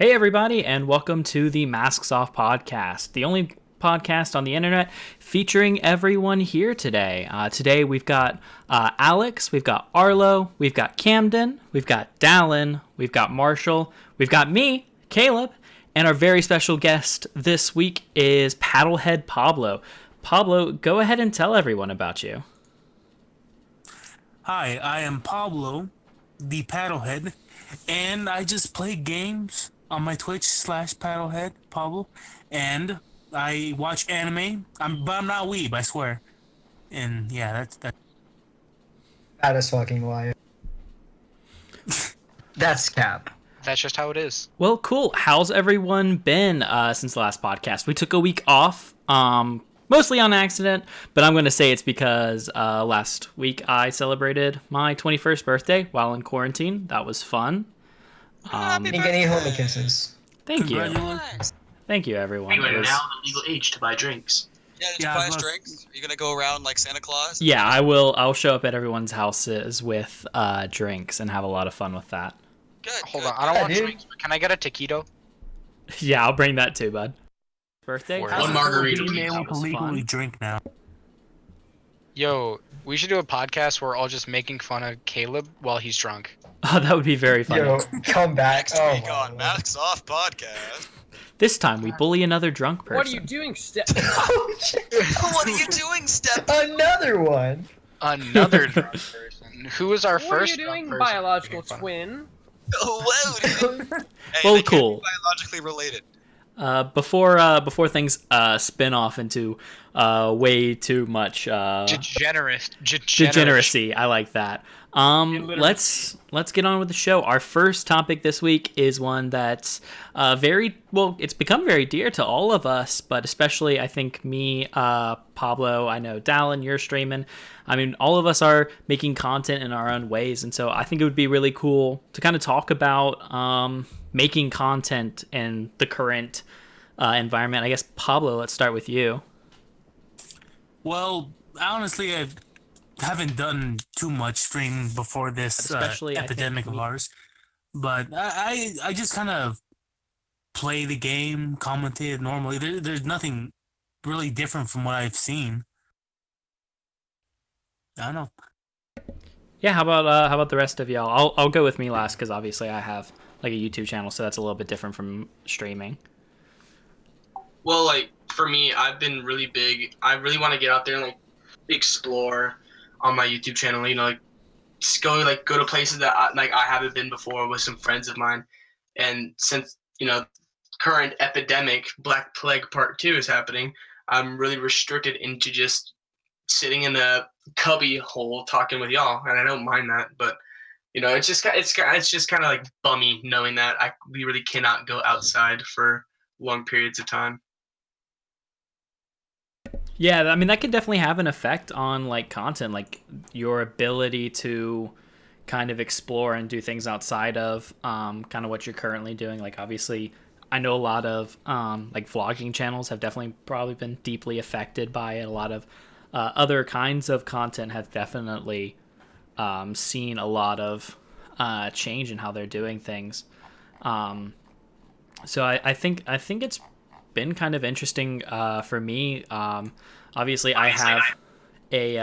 Hey, everybody, and welcome to the Masks Off podcast, the only podcast on the internet featuring everyone here today. Today we've got Alex, we've got Arlo, we've got Camden, we've got Dallin, we've got Marshall, we've got me, Kaleb, and our very special guest this week is Paddlehead Pablo. Pablo, go ahead and tell everyone about you. Hi, I am Pablo, the Paddlehead, and I just play games on my Twitch /Paddlehead Pablo, and I watch anime. But I'm not weeb, I swear. And yeah, that's that. That is fucking liar. That's cap. That's just how it is. Well, cool. How's everyone been since the last podcast? We took a week off, mostly on accident, but I'm going to say it's because last week I celebrated my 21st birthday while in quarantine. That was fun. You get any homie kisses. Thank you. Congratulations. Thank you, everyone. You are now the legal age to buy drinks. Yeah, did Yeah, you I buy us was- drinks? Are you gonna go around like Santa Claus? Yeah, I will. I'll show up at everyone's houses with drinks and have a lot of fun with that. Good. Hold good. on, I don't Yeah, want dude. drinks, but can I get a taquito? Yeah, I'll bring that too, bud. Birthday? Word. How's One it feel margarita, being please. able That to was legally fun. drink now. Yo, we should do a podcast where we're all just making fun of Kaleb while he's drunk. Oh, that would be very funny. Yo, come back. Next Oh, week my on Lord. Masks Off podcast. This time we bully another drunk person. What are you doing, Oh, shit. What are you doing, Step? Another one. Another drunk person. Who is our What are first you drunk doing, person biological making fun of? twin? Oh, whoa, dude. Hey, Well, they can't be cool. biologically related. Before things spin off into way too much degeneracy, I like that. Let's get on with the show. Our first topic this week is one that's it's become very dear to all of us, but especially I think me, Pablo, I know Dallin, you're streaming. I mean, all of us are making content in our own ways, and so I think it would be really cool to kind of talk about making content in the current environment. I guess, Pablo, let's start with you. Well, honestly, I haven't done too much streaming before this Especially, I think, epidemic of ours, but I just kind of play the game, commentate normally. There's nothing really different from what I've seen. I don't know. Yeah, how about the rest of y'all? I'll go with me last because obviously I have like a YouTube channel, so that's a little bit different from streaming. Well, like for me, I've been really big. I really want to get out there and like explore on my YouTube channel. You know, like just go to places that I haven't been before with some friends of mine. And since current epidemic Black Plague Part 2 is happening, I'm really restricted into just sitting in a cubby hole talking with y'all, and I don't mind that. But it's just kind of like bummy knowing that we really cannot go outside for long periods of time. Yeah, I mean that could definitely have an effect on like content, like your ability to kind of explore and do things outside of kind of what you're currently doing. Like obviously, I know a lot of like vlogging channels have definitely probably been deeply affected by it. A lot of other kinds of content have definitely seen a lot of change in how they're doing things. So I think it's been kind of interesting for me. Obviously, I have a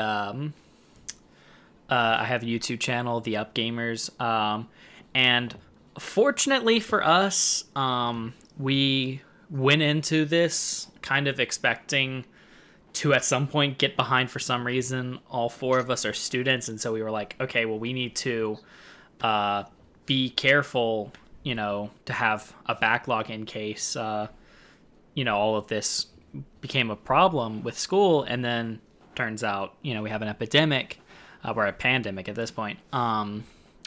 YouTube channel, The Up Gamers, and fortunately for us, we went into this kind of expecting to at some point get behind for some reason. All four of us are students, and so we were like, okay, well, we need to be careful, to have a backlog in case all of this became a problem with school. And then turns out we have an epidemic, we're a pandemic at this point, and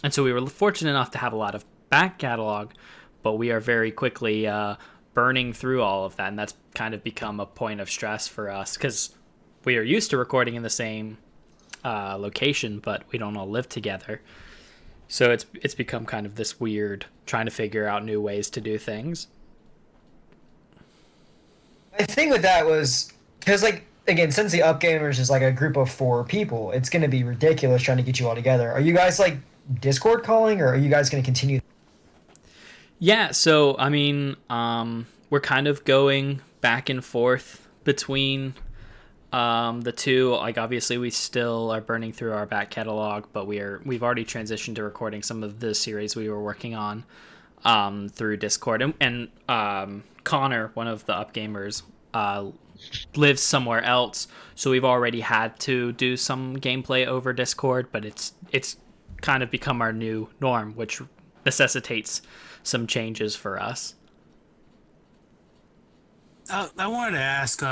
so we were fortunate enough to have a lot of back catalog, but we are very quickly burning through all of that, and that's kind of become a point of stress for us because we are used to recording in the same location, but we don't all live together. So it's become kind of this weird trying to figure out new ways to do things. My thing with that was because, like, again, since the Up Gamers is like a group of 4 people, it's gonna be ridiculous trying to get you all together. Are you guys like Discord calling, or are you guys gonna continue? Yeah, so I mean, we're kind of going back and forth between the two. Like, obviously, we still are burning through our back catalog, but we've already transitioned to recording some of the series we were working on through Discord. And Connor, one of the upgamers, lives somewhere else, so we've already had to do some gameplay over Discord, but it's kind of become our new norm, which necessitates some changes for us. I wanted to ask,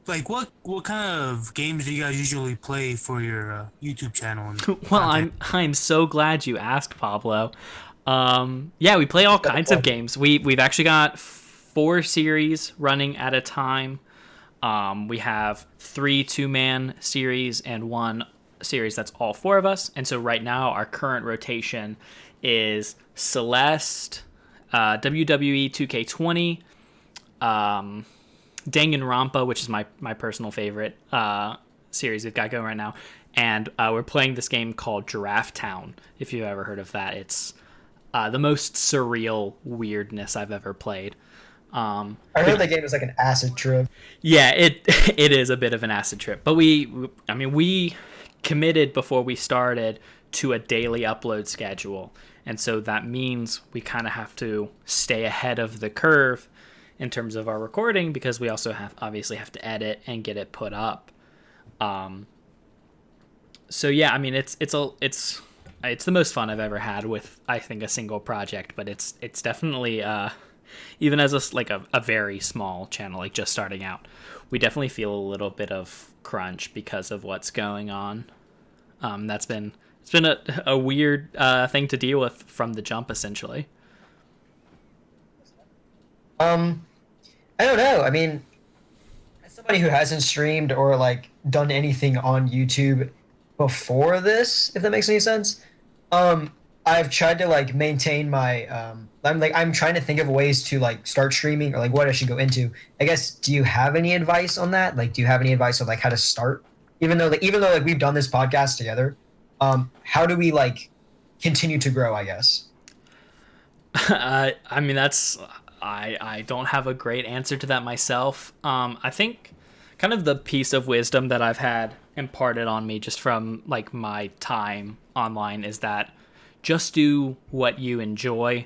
like, what kind of games do you guys usually play for your YouTube channel? And Well, content? I'm so glad you asked, Pablo. Yeah, we play all kinds of games. We've actually got 4 series running at a time. We have 3 2-man series and 1 series that's all 4 of us. And so right now our current rotation is Celeste, WWE 2K20, Danganronpa, which is my personal favorite series we've got going right now. And we're playing this game called Giraffe Town, if you've ever heard of that. It's the most surreal weirdness I've ever played. I heard the game is like an acid trip. Yeah, it is a bit of an acid trip. But we committed before we started to a daily upload schedule. And so that means we kind of have to stay ahead of the curve in terms of our recording, because we also obviously have to edit and get it put up. So yeah, I mean it's the most fun I've ever had with, I think, a single project, but it's definitely even as a very small channel, like just starting out, we definitely feel a little bit of crunch because of what's going on. It's been a weird thing to deal with from the jump, essentially. I don't know. I mean, as somebody who hasn't streamed or like done anything on YouTube before this, if that makes any sense, I've tried to like maintain my I'm trying to think of ways to like start streaming or like what I should go into. I guess, do you have any advice on that? Like, do you have any advice on like how to start? Even though like we've done this podcast together, how do we like continue to grow, I guess? I mean, I don't have a great answer to that myself. I think kind of the piece of wisdom that I've had imparted on me just from like my time online is that just do what you enjoy.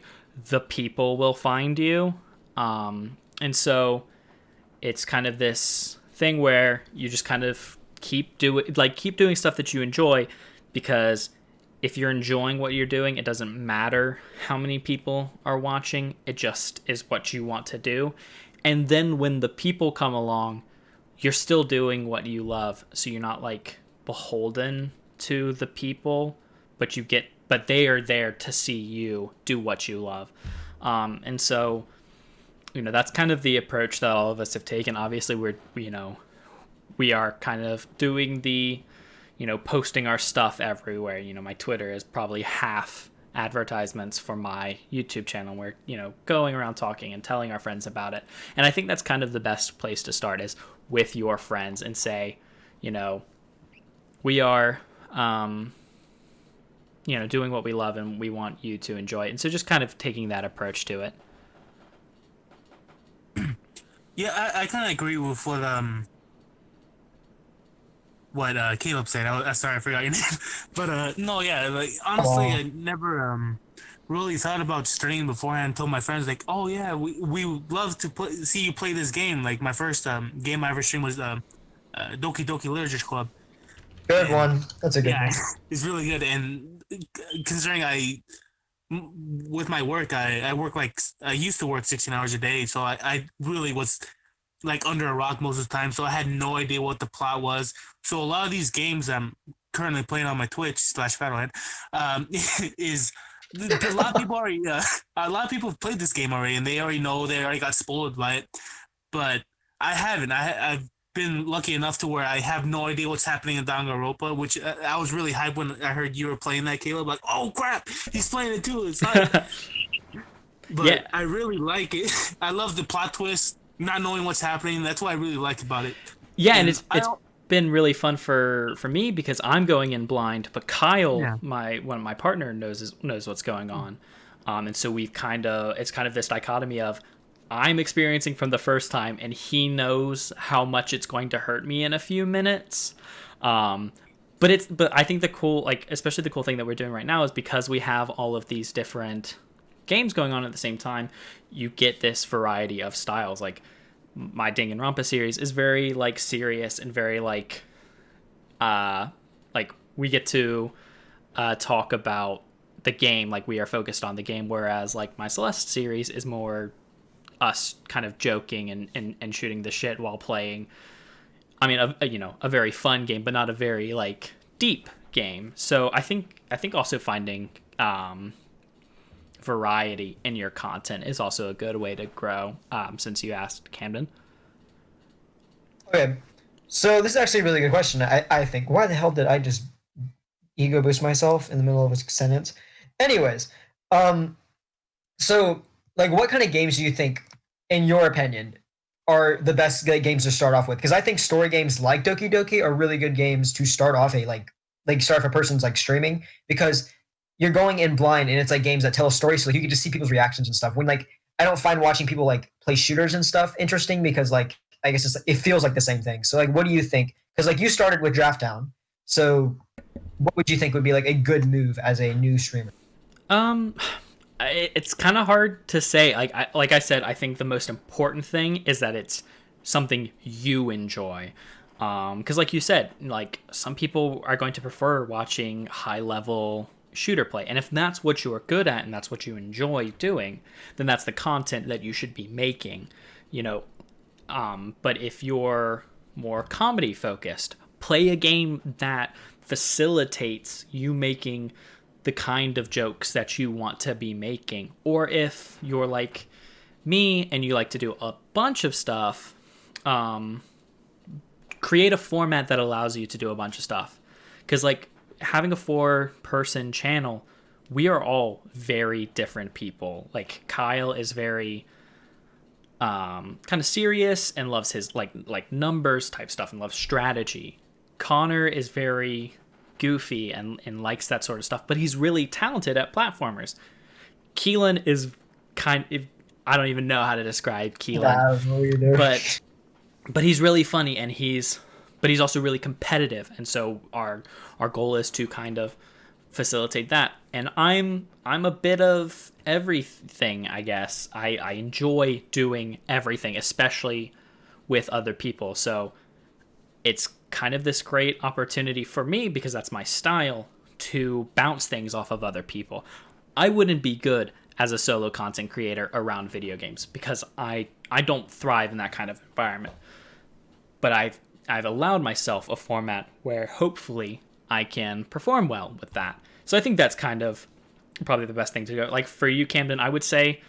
The people will find you. And so it's kind of this thing where you just kind of keep doing stuff that you enjoy, because if you're enjoying what you're doing, it doesn't matter how many people are watching. It just is what you want to do. And then when the people come along, you're still doing what you love. So you're not like beholden to the people, but they are there to see you do what you love. And so, that's kind of the approach that all of us have taken. Obviously, we are kind of doing the, posting our stuff everywhere. My Twitter is probably half advertisements for my YouTube channel. We're, going around talking and telling our friends about it. And I think that's kind of the best place to start, is with your friends, and say, we are, doing what we love and we want you to enjoy it. And so just kind of taking that approach to it. Yeah, I kind of agree with what Caleb said. Sorry, I forgot your name. But no, yeah, like honestly, I never really thought about streaming beforehand until my friends like, oh yeah, we would love to see you play this game. Like my first game I ever streamed was Doki Doki Literature Club. Good one. That's a good one. It's really good. And considering with my work, I work I used to work 16 hours a day, so I really was like under a rock most of the time, so I had no idea what the plot was. So a lot of these games I'm currently playing on my Twitch /Paddlehead is a lot of people already a lot of people have played this game already, and they already know, they already got spoiled by it. But I haven't. I've been lucky enough to where I have no idea what's happening in Danganronpa, which I was really hyped when I heard you were playing that, Caleb. Like, oh crap, he's playing it too. It's hype. But yeah, I really like it. I love the plot twist, not knowing what's happening. That's what I really like about it. Yeah, and it's been really fun for me because I'm going in blind, but Kyle, one of my partner, knows what's going on. And so it's kind of this dichotomy of I'm experiencing from the first time, and he knows how much it's going to hurt me in a few minutes. But I think the cool, like, especially the cool thing that we're doing right now is because we have all of these different games going on at the same time, you get this variety of styles. Like my Danganronpa series is very like serious and very like we get to talk about the game, like we are focused on the game, whereas like my Celeste series is more us kind of joking and shooting the shit while playing. I mean, a very fun game, but not a very like deep game. So I think also finding variety in your content is also a good way to grow. Since you asked, Camden. Okay, so this is actually a really good question. I think, why the hell did I just ego boost myself in the middle of a sentence? Anyways, so like, what kind of games do you think, in your opinion, are the best games to start off with? Because I think story games like Doki Doki are really good games to start off start if a person's like streaming, because you're going in blind and it's like games that tell a story, so like you can just see people's reactions and stuff. When like I don't find watching people like play shooters and stuff interesting, because like I guess it feels like the same thing. So like, what do you think? Because like you started with Draft Down, so what would you think would be like a good move as a new streamer? It's kind of hard to say. Like I said, I think the most important thing is that it's something you enjoy. Because like you said, like some people are going to prefer watching high level shooter play, and if that's what you are good at and that's what you enjoy doing, then that's the content that you should be making. You know, but if you're more comedy focused, play a game that facilitates you making the kind of jokes that you want to be making. Or if you're like me and you like to do a bunch of stuff, create a format that allows you to do a bunch of stuff. Because like having a 4-person channel, we are all very different people. Like Kyle is very kind of serious and loves his like numbers type stuff and loves strategy. Connor is very goofy and likes that sort of stuff, but he's really talented at platformers. Keelan is I don't even know how to describe Keelan, but he's really funny, and he's also really competitive, and so our goal is to kind of facilitate that. And I'm a bit of everything, I guess. I enjoy doing everything, especially with other people. So it's kind of this great opportunity for me, because that's my style, to bounce things off of other people. I wouldn't be good as a solo content creator around video games, because I don't thrive in that kind of environment. But I've allowed myself a format where hopefully I can perform well with that. So I think that's kind of probably the best thing to go. Like for you, Camden, I would say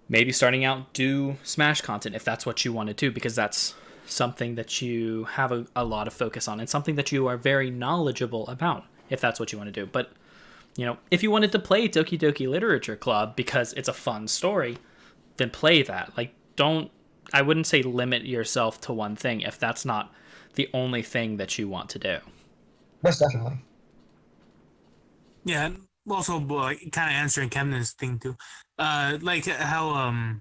maybe starting out, do Smash content if that's what you want to do, because that's something that you have a lot of focus on and something that you are very knowledgeable about, if that's what you want to do. But you know, if you wanted to play Doki Doki Literature Club because it's a fun story, then play that. Like, I wouldn't say limit yourself to one thing if that's not the only thing that you want to do. Most definitely. Yeah, also kind of answering Camden's thing too, like how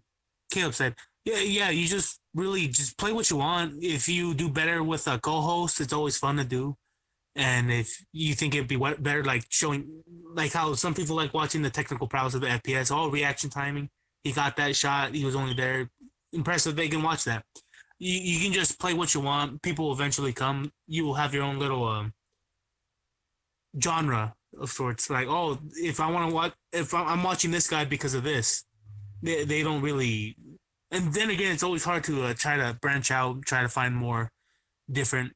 Caleb said, yeah, you just really just play what you want. If you do better with a co-host, it's always fun to do. And if you think it'd be better, like showing, like how some people like watching the technical prowess of the FPS, all reaction timing. He got that shot. He was only there. Impressive. They can watch that. You can just play what you want. People will eventually come. You will have your own little genre of sorts. Like, oh, if I want to watch, if I'm watching this guy because of this, they don't really. And then again, it's always hard to try to branch out, try to find more different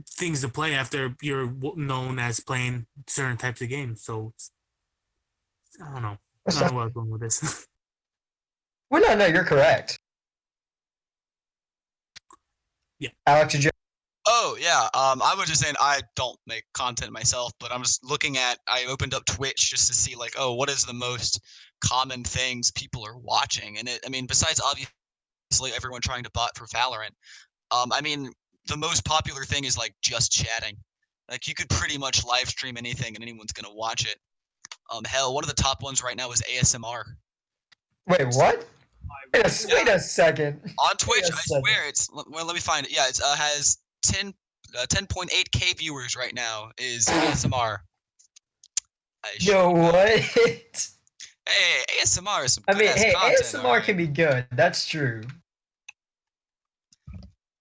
things to play after you're known as playing certain types of games. So I don't know. I don't know where I'm going with this. Well, no, you're correct. Yeah. Alex, did you? Oh yeah, I was just saying I don't make content myself, but I'm just I opened up Twitch just to see like, oh, what is the most common things people are watching, and I mean, besides obviously everyone trying to bot for Valorant, I mean, the most popular thing is like just chatting. Like you could pretty much live stream anything and anyone's gonna watch it. Hell, one of the top ones right now is ASMR. Wait, what? Wait a second. On Twitch, Wait a I second. swear it's. Well, let me find it. Yeah, it has 10.8K viewers right now. Is ASMR. Yo, what? Hey, ASMR is some I good mean, ass hey, content. ASMR can be good. That's true.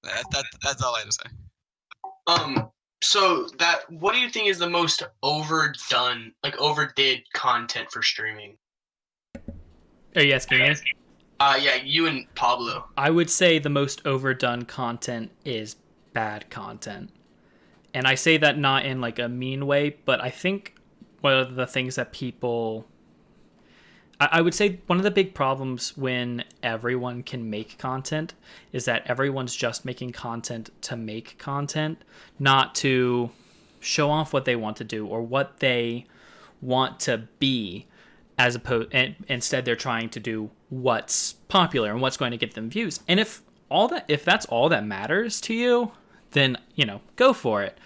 That's all I have to say. So what do you think is the most overdone, like overdid content for streaming? Are you asking me? Yeah, you and Pablo. I would say the most overdone content is bad content. And I say that not in like a mean way, but I think one of the things that people I would say one of the big problems when everyone can make content is that everyone's just making content to make content, not to show off what they want to do or what they want to be, as opposed and instead they're trying to do what's popular and what's going to get them views. And if that's all that matters to you, then go for it.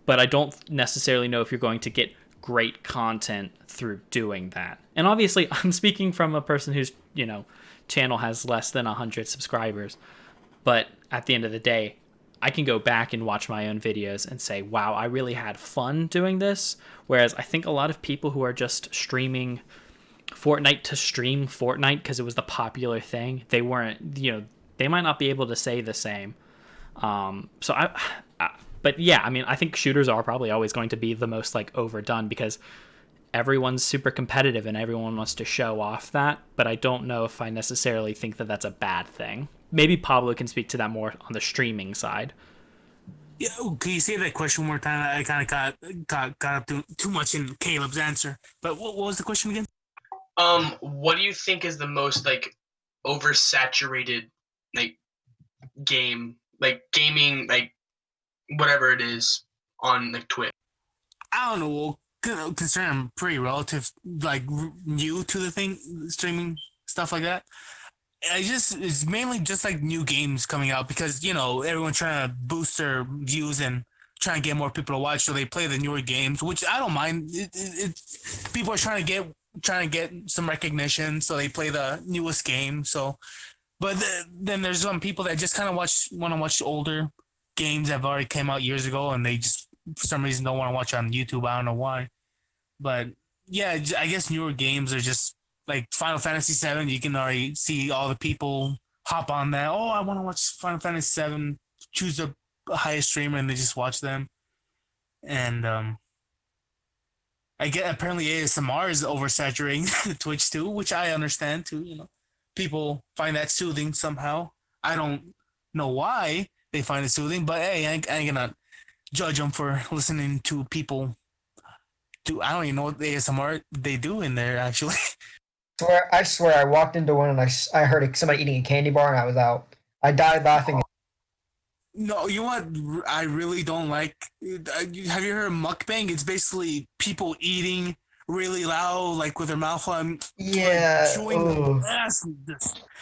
But I don't necessarily know if you're going to get great content through doing that. And obviously, I'm speaking from a person whose channel has less than 100 subscribers. But at the end of the day, I can go back and watch my own videos and say, wow, I really had fun doing this. Whereas I think a lot of people who are just streaming Fortnite to stream Fortnite because it was the popular thing, they weren't, they might not be able to say the same. But yeah, I mean, I think shooters are probably always going to be the most like overdone because everyone's super competitive and everyone wants to show off that. But I don't know if I necessarily think that that's a bad thing. Maybe Pablo can speak to that more on the streaming side. Yeah, can you say that question one more time? I kind of got up too much in Caleb's answer. But what was the question again? What do you think is the most like oversaturated like game, like gaming, like whatever it is on like Twitch? I don't know. Considering I'm pretty relative, like new to the thing, streaming stuff like that. It's mainly just like new games coming out because everyone's trying to boost their views and trying to get more people to watch, so they play the newer games, which I don't mind. People are trying to get some recognition, so they play the newest game. So, but then there's some people that just kind of want to watch older games that have already came out years ago, and they just for some reason don't want to watch on YouTube. I don't know why, but yeah, I guess newer games are just like Final Fantasy VII. You can already see all the people hop on that. Oh, I want to watch Final Fantasy VII. Choose the highest streamer, and they just watch them. And I get apparently ASMR is oversaturating Twitch too, which I understand too. People find that soothing somehow. I don't know why they find it soothing, but hey, I ain't gonna judge them for listening to people do. I don't even know what ASMR they do in there actually. I swear, I walked into one and I heard somebody eating a candy bar and I was out. I died laughing. No, you know what I really don't like? Have you heard of mukbang? It's basically people eating really loud, like with their mouth on. Yeah. Chewing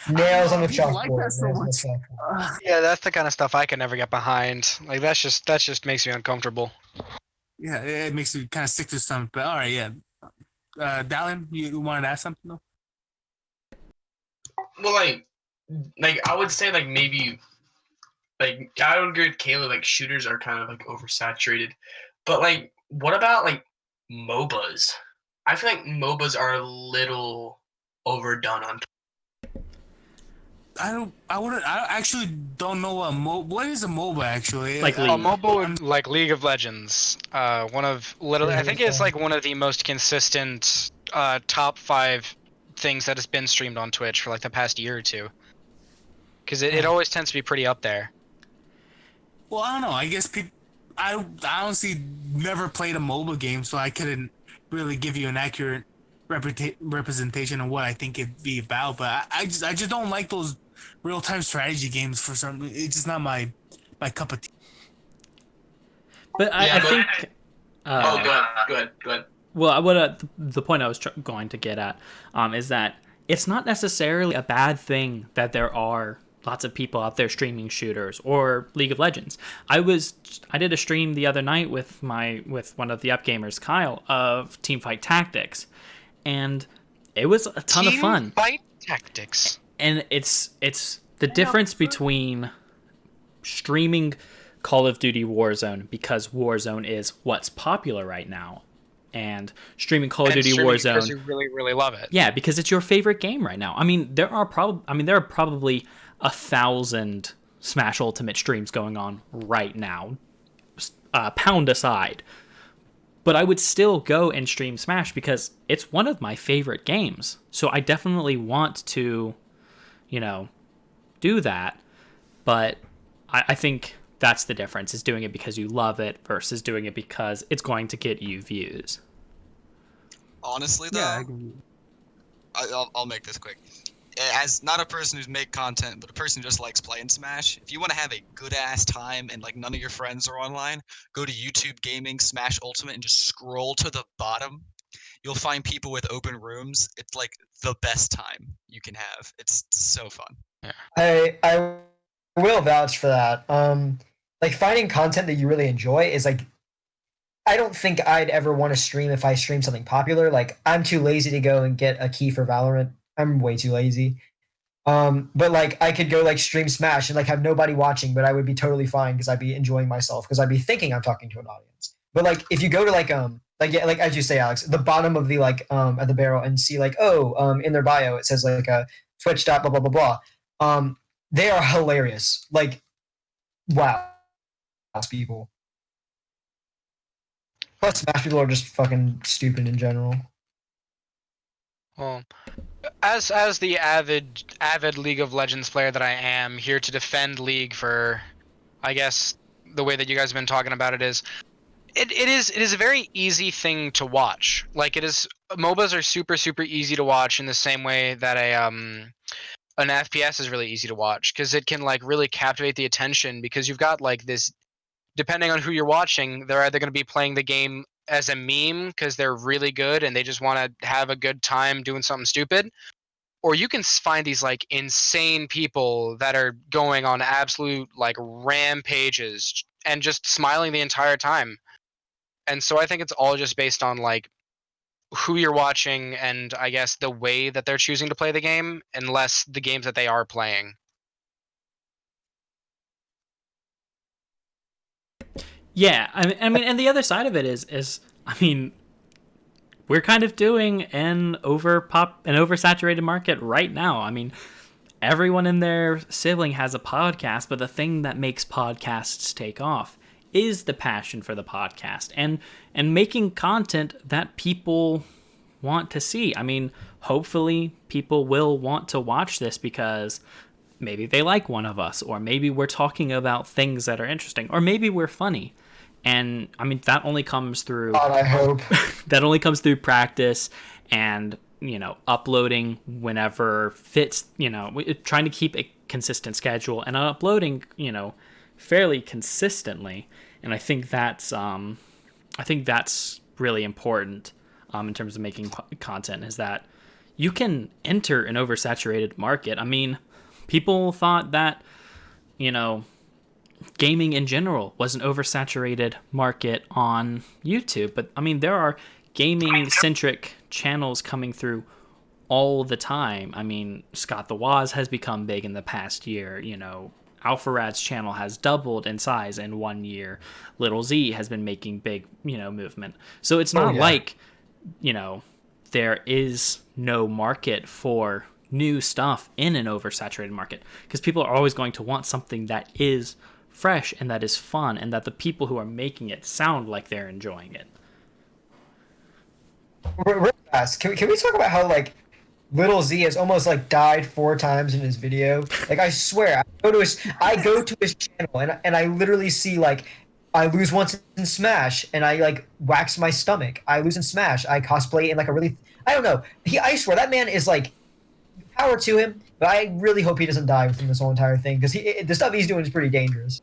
Nails on the people like chalkboard. that so nails on the much. chalkboard. Yeah, that's the kind of stuff I can never get behind. Like that just makes me uncomfortable. Yeah, it makes me kind of sick to stomach. But all right, yeah. Dallin, you wanted to ask something though? Well, like I would say like maybe like I would agree with Caleb. Like shooters are kind of like oversaturated, but like what about like MOBAs? I feel like MOBAs are a little overdone on. I actually don't know what is a MOBA actually. Like A League. MOBA like League of Legends. One of literally, I think it's like one of the most consistent top 5 things that has been streamed on Twitch for like the past year or two. Because it always tends to be pretty up there. Well, I don't know. I guess I honestly never played a MOBA game, so I couldn't really give you an accurate representation of what I think it'd be about. But I just don't like those real time strategy games for some. It's just not my cup of tea. But I think. Go ahead. Well, what the point I was going to get at is that it's not necessarily a bad thing that there are lots of people out there streaming shooters or League of Legends. I did a stream the other night with one of the upgamers, Kyle, of Teamfight Tactics, and it was a ton of fun. Teamfight Tactics. And it's the difference between streaming Call of Duty Warzone, because Warzone is what's popular right now, and streaming Call of Duty Warzone because you really, really love it. Yeah, because it's your favorite game right now. I mean, there are probably 1,000 Smash Ultimate streams going on right now, pound aside. But I would still go and stream Smash because it's one of my favorite games. So I definitely want to, do that. But I think that's the difference, is doing it because you love it versus doing it because it's going to get you views. Honestly, though, I'll make this quick. As not a person who's make content, but a person who just likes playing Smash, if you want to have a good-ass time and, like, none of your friends are online, go to YouTube Gaming Smash Ultimate and just scroll to the bottom. You'll find people with open rooms. It's, like, the best time you can have. It's so fun. I will vouch for that. Like, finding content that you really enjoy is, like, I don't think I'd ever want to stream if I stream something popular. Like, I'm too lazy to go and get a key for Valorant. I'm way too lazy. But like, I could go like stream Smash and like have nobody watching, but I would be totally fine because I'd be enjoying myself because I'd be thinking I'm talking to an audience. But like, if you go to like as you say, Alex, the bottom of the at the barrel and see like, in their bio it says like Twitch blah blah blah blah. They are hilarious. Like, wow, people. Plus, Smash people are just fucking stupid in general. Well, as the avid League of Legends player that I am, here to defend League for, I guess, the way that you guys have been talking about it is, it is a very easy thing to watch. Like, MOBAs are super, super easy to watch in the same way that an FPS is really easy to watch, because it can like really captivate the attention, because you've got like this, depending on who you're watching, they're either going to be playing the game as a meme because they're really good and they just want to have a good time doing something stupid, or you can find these like insane people that are going on absolute like rampages and just smiling the entire time. And so I think it's all just based on like who you're watching and I guess the way that they're choosing to play the game, and less the games that they are playing. Yeah, I mean, and the other side of it is, I mean, we're kind of doing an oversaturated market right now. I mean, everyone and their sibling has a podcast, but the thing that makes podcasts take off is the passion for the podcast and making content that people want to see. I mean, hopefully people will want to watch this because maybe they like one of us, or maybe we're talking about things that are interesting, or maybe we're funny. And I mean, that only comes through I hope that only comes through practice and, uploading whenever fits, trying to keep a consistent schedule and uploading, fairly consistently. And I think that's really important in terms of making content, is that you can enter an oversaturated market. I mean, people thought that, gaming in general was an oversaturated market on YouTube. But, I mean, there are gaming-centric channels coming through all the time. I mean, Scott the Woz has become big in the past year. Alpharad's channel has doubled in size in 1 year. Little Z has been making big, movement. So it's not like, there is no market for new stuff in an oversaturated market, because people are always going to want something that is fresh and that is fun and that the people who are making it sound like they're enjoying it. Real fast, can we talk about how like Little Z has almost like died 4 times in his video? Like, I swear, I go to his channel and I literally see like, I lose once in Smash and I like wax my stomach. I lose in Smash. I cosplay in like a really, I don't know. I swear that man is like, power to him, but I really hope he doesn't die from this whole entire thing, because the stuff he's doing is pretty dangerous.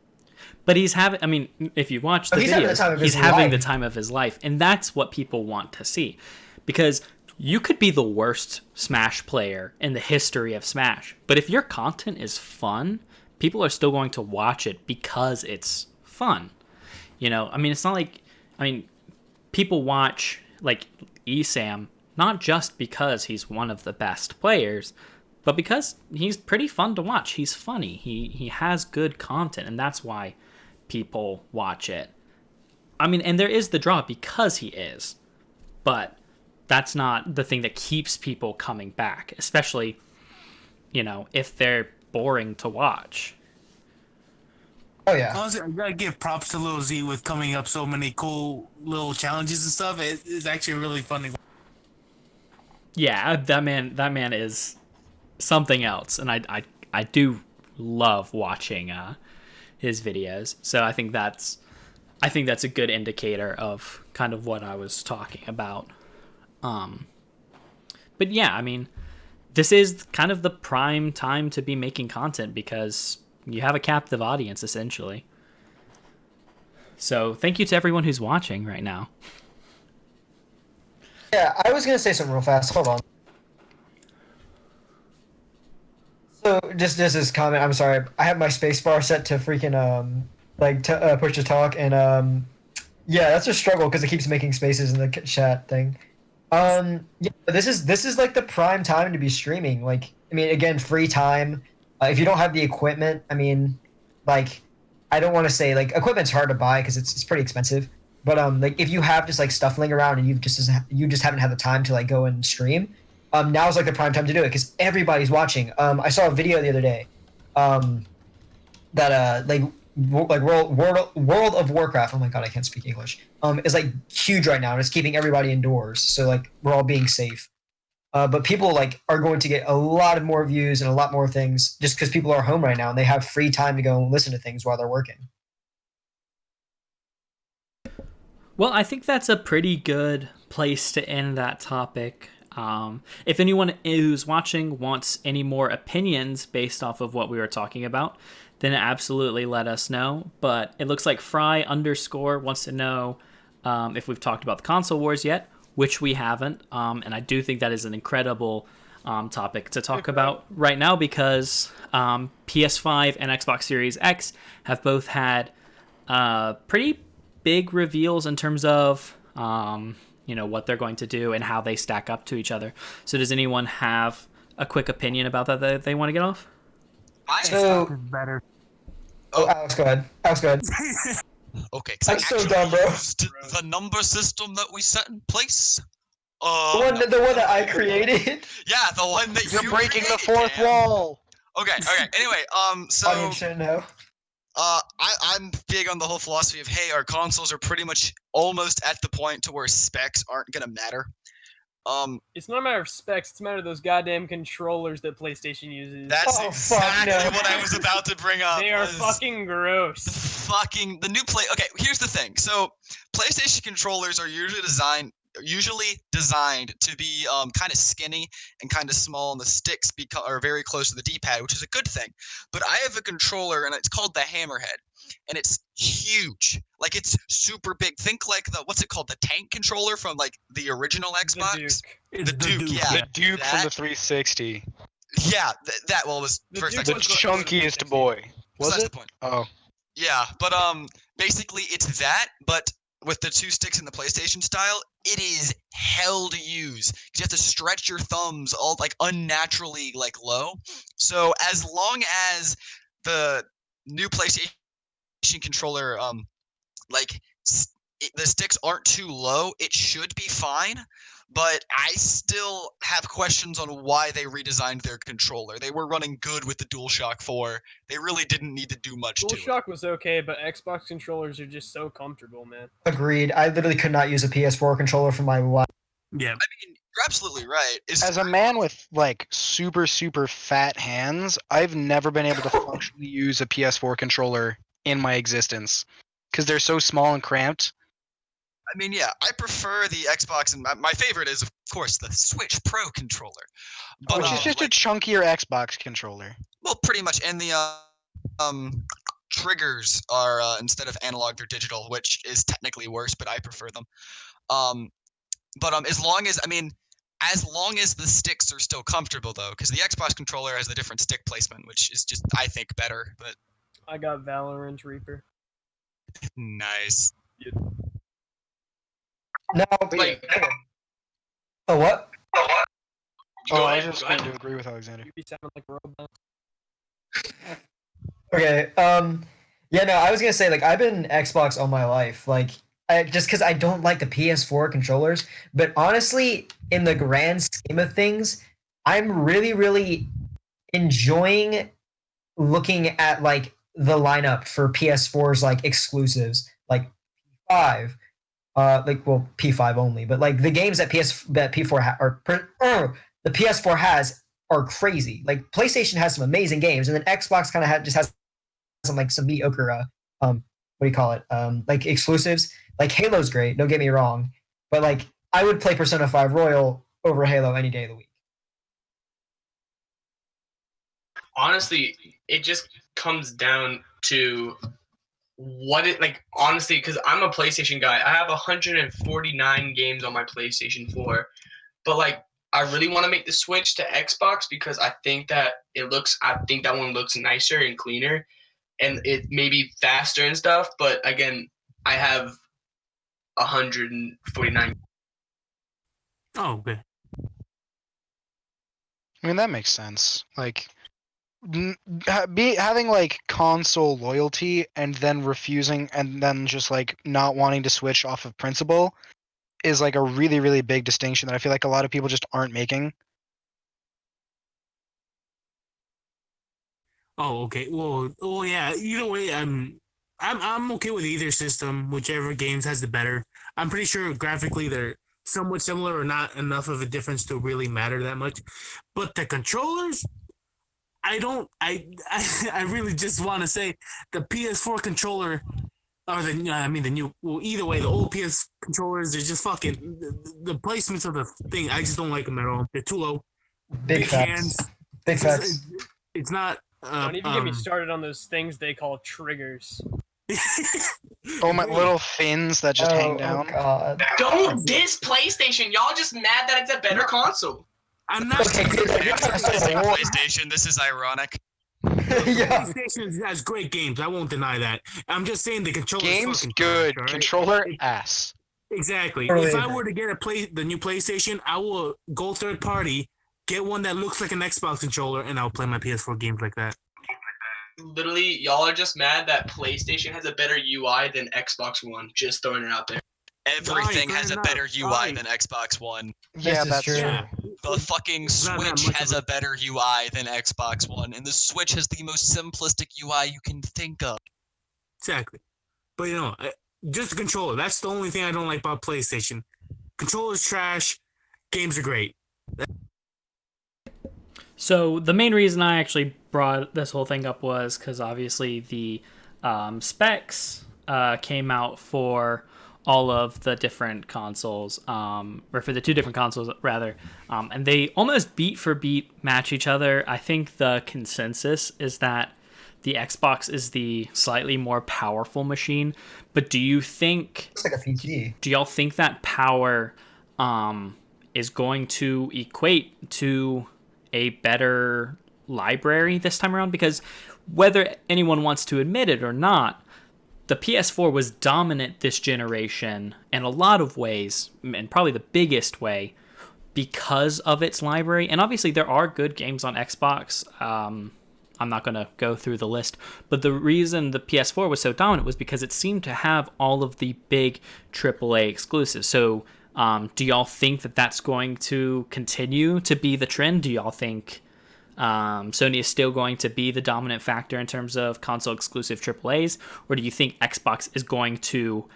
But he's having, I mean, if you watch the videos, he's having the time of his life, and that's what people want to see. Because you could be the worst Smash player in the history of Smash, but if your content is fun, people are still going to watch it because it's fun. I mean, it's not like, I mean, people watch like ESAM not just because he's one of the best players, but because he's pretty fun to watch. He's funny. He has good content, and that's why people watch it. I mean, and there is the draw because he is, but that's not the thing that keeps people coming back, especially, if they're boring to watch. Oh yeah. Honestly, I gotta give props to Lil Z with coming up so many cool little challenges and stuff. It's actually really funny. Yeah, that man is something else, and I do love watching his videos. So I think that's a good indicator of kind of what I was talking about. But yeah, I mean, this is kind of the prime time to be making content because you have a captive audience essentially. So thank you to everyone who's watching right now. Yeah, I was gonna say something real fast. Hold on. So just this comment. I'm sorry. I have my space bar set to freaking push to talk, and yeah, that's a struggle because it keeps making spaces in the chat thing. Yeah, but this is like the prime time to be streaming. Like, I mean, again, free time. If you don't have the equipment, I mean, like, I don't want to say like equipment's hard to buy because it's pretty expensive. But like if you have just like stuff laying around and you just haven't had the time to like go and stream, now's like the prime time to do it because everybody's watching. I saw a video the other day, that World of Warcraft. Oh my god, I can't speak English. Is like huge right now and it's keeping everybody indoors. So like we're all being safe. But people like are going to get a lot of more views and a lot more things just because people are home right now and they have free time to go and listen to things while they're working. Well, I think that's a pretty good place to end that topic. If anyone who's watching wants any more opinions based off of what we were talking about, then absolutely let us know. But it looks like Fry _ wants to know if we've talked about the console wars yet, which we haven't. And I do think that is an incredible topic to talk about right now because PS5 and Xbox Series X have both had pretty big reveals in terms of what they're going to do and how they stack up to each other. So does anyone have a quick opinion about that they want to get off? So better. Oh, Alex, go ahead. Alex, go ahead. Okay, That's so dumb, bro. used the number system that we set in place. The one that I created. Yeah, the one that You're you breaking the created, fourth Cam. wall. Okay. Anyway, so Audience shouldn't know. I'm big on the whole philosophy of, hey, our consoles are pretty much almost at the point to where specs aren't gonna matter. It's not a matter of specs, it's a matter of those goddamn controllers that PlayStation uses. That's exactly what I was about to bring up. They are fucking gross. The new Okay, here's the thing. So PlayStation controllers are usually designed to be kind of skinny and kind of small, and the sticks are very close to the D-pad, which is a good thing. But I have a controller, and it's called the Hammerhead, and it's huge. Like, it's super big. Think like what's it called? The tank controller from like the original Xbox. It's The Duke, yeah. The Duke from the 360. Yeah, that was The first. Duke The was the- chunkiest boy. Was Was the it? point. Oh. Yeah, but basically it's that, but with the two sticks in the PlayStation style, it is hell to use. You have to stretch your thumbs all like unnaturally like low. So as long as the new PlayStation controller the sticks aren't too low, it should be fine. But I still have questions on why they redesigned their controller. They were running good with the DualShock 4. They really didn't need to do much to it. DualShock was okay, but Xbox controllers are just so comfortable, man. Agreed. I literally could not use a PS4 controller for my life. Yeah. I mean, you're absolutely right. As a man with like super fat hands, I've never been able to functionally use a PS4 controller in my existence because they're so small and cramped. I mean, yeah, I prefer the Xbox, and my favorite is, of course, the Switch Pro controller. But, Which is just a chunkier Xbox controller. well, pretty much. And the triggers are instead of analog, they're digital, which is technically worse, but I prefer them. But as long as, I mean, as long as the sticks are still comfortable, though, because the Xbox controller has a different stick placement, which is just, I think, better. But I got Valorant Reaper. nice. No, Like, oh what? Oh, I was just going to agree with Alexander. You be sounding like a robot. Okay. Yeah, no, I was gonna say like I've been Xbox all my life, like just because I don't like the PS4 controllers. But honestly, in the grand scheme of things, I'm really, really enjoying looking at like the lineup for PS4's like exclusives, like 5, like well P5 only, but like the games that P4 the PS4 has are crazy. Like PlayStation has some amazing games, and then Xbox kind of just has some mediocre what do you call it, like exclusives. Like Halo's great, don't get me wrong, but like I would play Persona 5 Royal over Halo any day of the week. honestly, it just comes down to what it like. Honestly, because I'm a PlayStation guy, I have 149 games on my PlayStation 4, but like I really want to make the switch to Xbox because I think that I think that one looks nicer and cleaner, and it may be faster and stuff. But again, I have 149. Oh, okay. I mean, that makes sense. Like, having like console loyalty and then refusing and then just like not wanting to switch off of principle is like a really, really big distinction that I feel like a lot of people just aren't making. Oh, okay. Well, yeah. Either way, I'm okay with either system, whichever games has the better. I'm pretty sure graphically they're somewhat similar or not enough of a difference to really matter that much. But the controllers, I don't. I really just want to say the PS4 controller, or the new. Well, either way, the old PS controllers are just fucking the placements of the thing. I just don't like them at all. They're too low. Big hands. facts. Big facts. It's not. Don't even get me started on those things they call triggers. Oh, my little fins that just hang down. Oh god. Don't diss PlayStation. Y'all just mad that it's a better console. I'm not. Okay, dude, you're trying to say the war. PlayStation, this is ironic. Yeah. PlayStation has great games. I won't deny that. I'm just saying the controller. Games good, trash, right? controller ass. Exactly. Totally If I agree. were to get the new PlayStation, I will go third party, get one that looks like an Xbox controller, and I'll play my PS4 games like that. Literally, y'all are just mad that PlayStation has a better UI than Xbox One. Just throwing it out there. Everything Fine, has fair a better enough. UI Fine. than Xbox One. Yeah, This is that's true. Yeah. The fucking It's not that Switch much has of a better UI than Xbox One, and the Switch has the most simplistic UI you can think of. Exactly. But just the controller. That's the only thing I don't like about PlayStation. Controller's trash. Games are great. So the main reason I actually brought this whole thing up was because obviously the specs came out for all of the different consoles, or for the two different consoles rather, and they almost beat for beat match each other. I think the consensus is that the Xbox is the slightly more powerful machine, but do you think Looks like a PC. do y'all think that power is going to equate to a better library this time around? Because whether anyone wants to admit it or not, the PS4 was dominant this generation in a lot of ways, and probably the biggest way, because of its library. And obviously there are good games on Xbox. I'm not going to go through the list, but the reason the PS4 was so dominant was because it seemed to have all of the big AAA exclusives. So do y'all think that that's going to continue to be the trend? Do y'all think Sony is still going to be the dominant factor in terms of console exclusive AAAs, or do you think Xbox is going to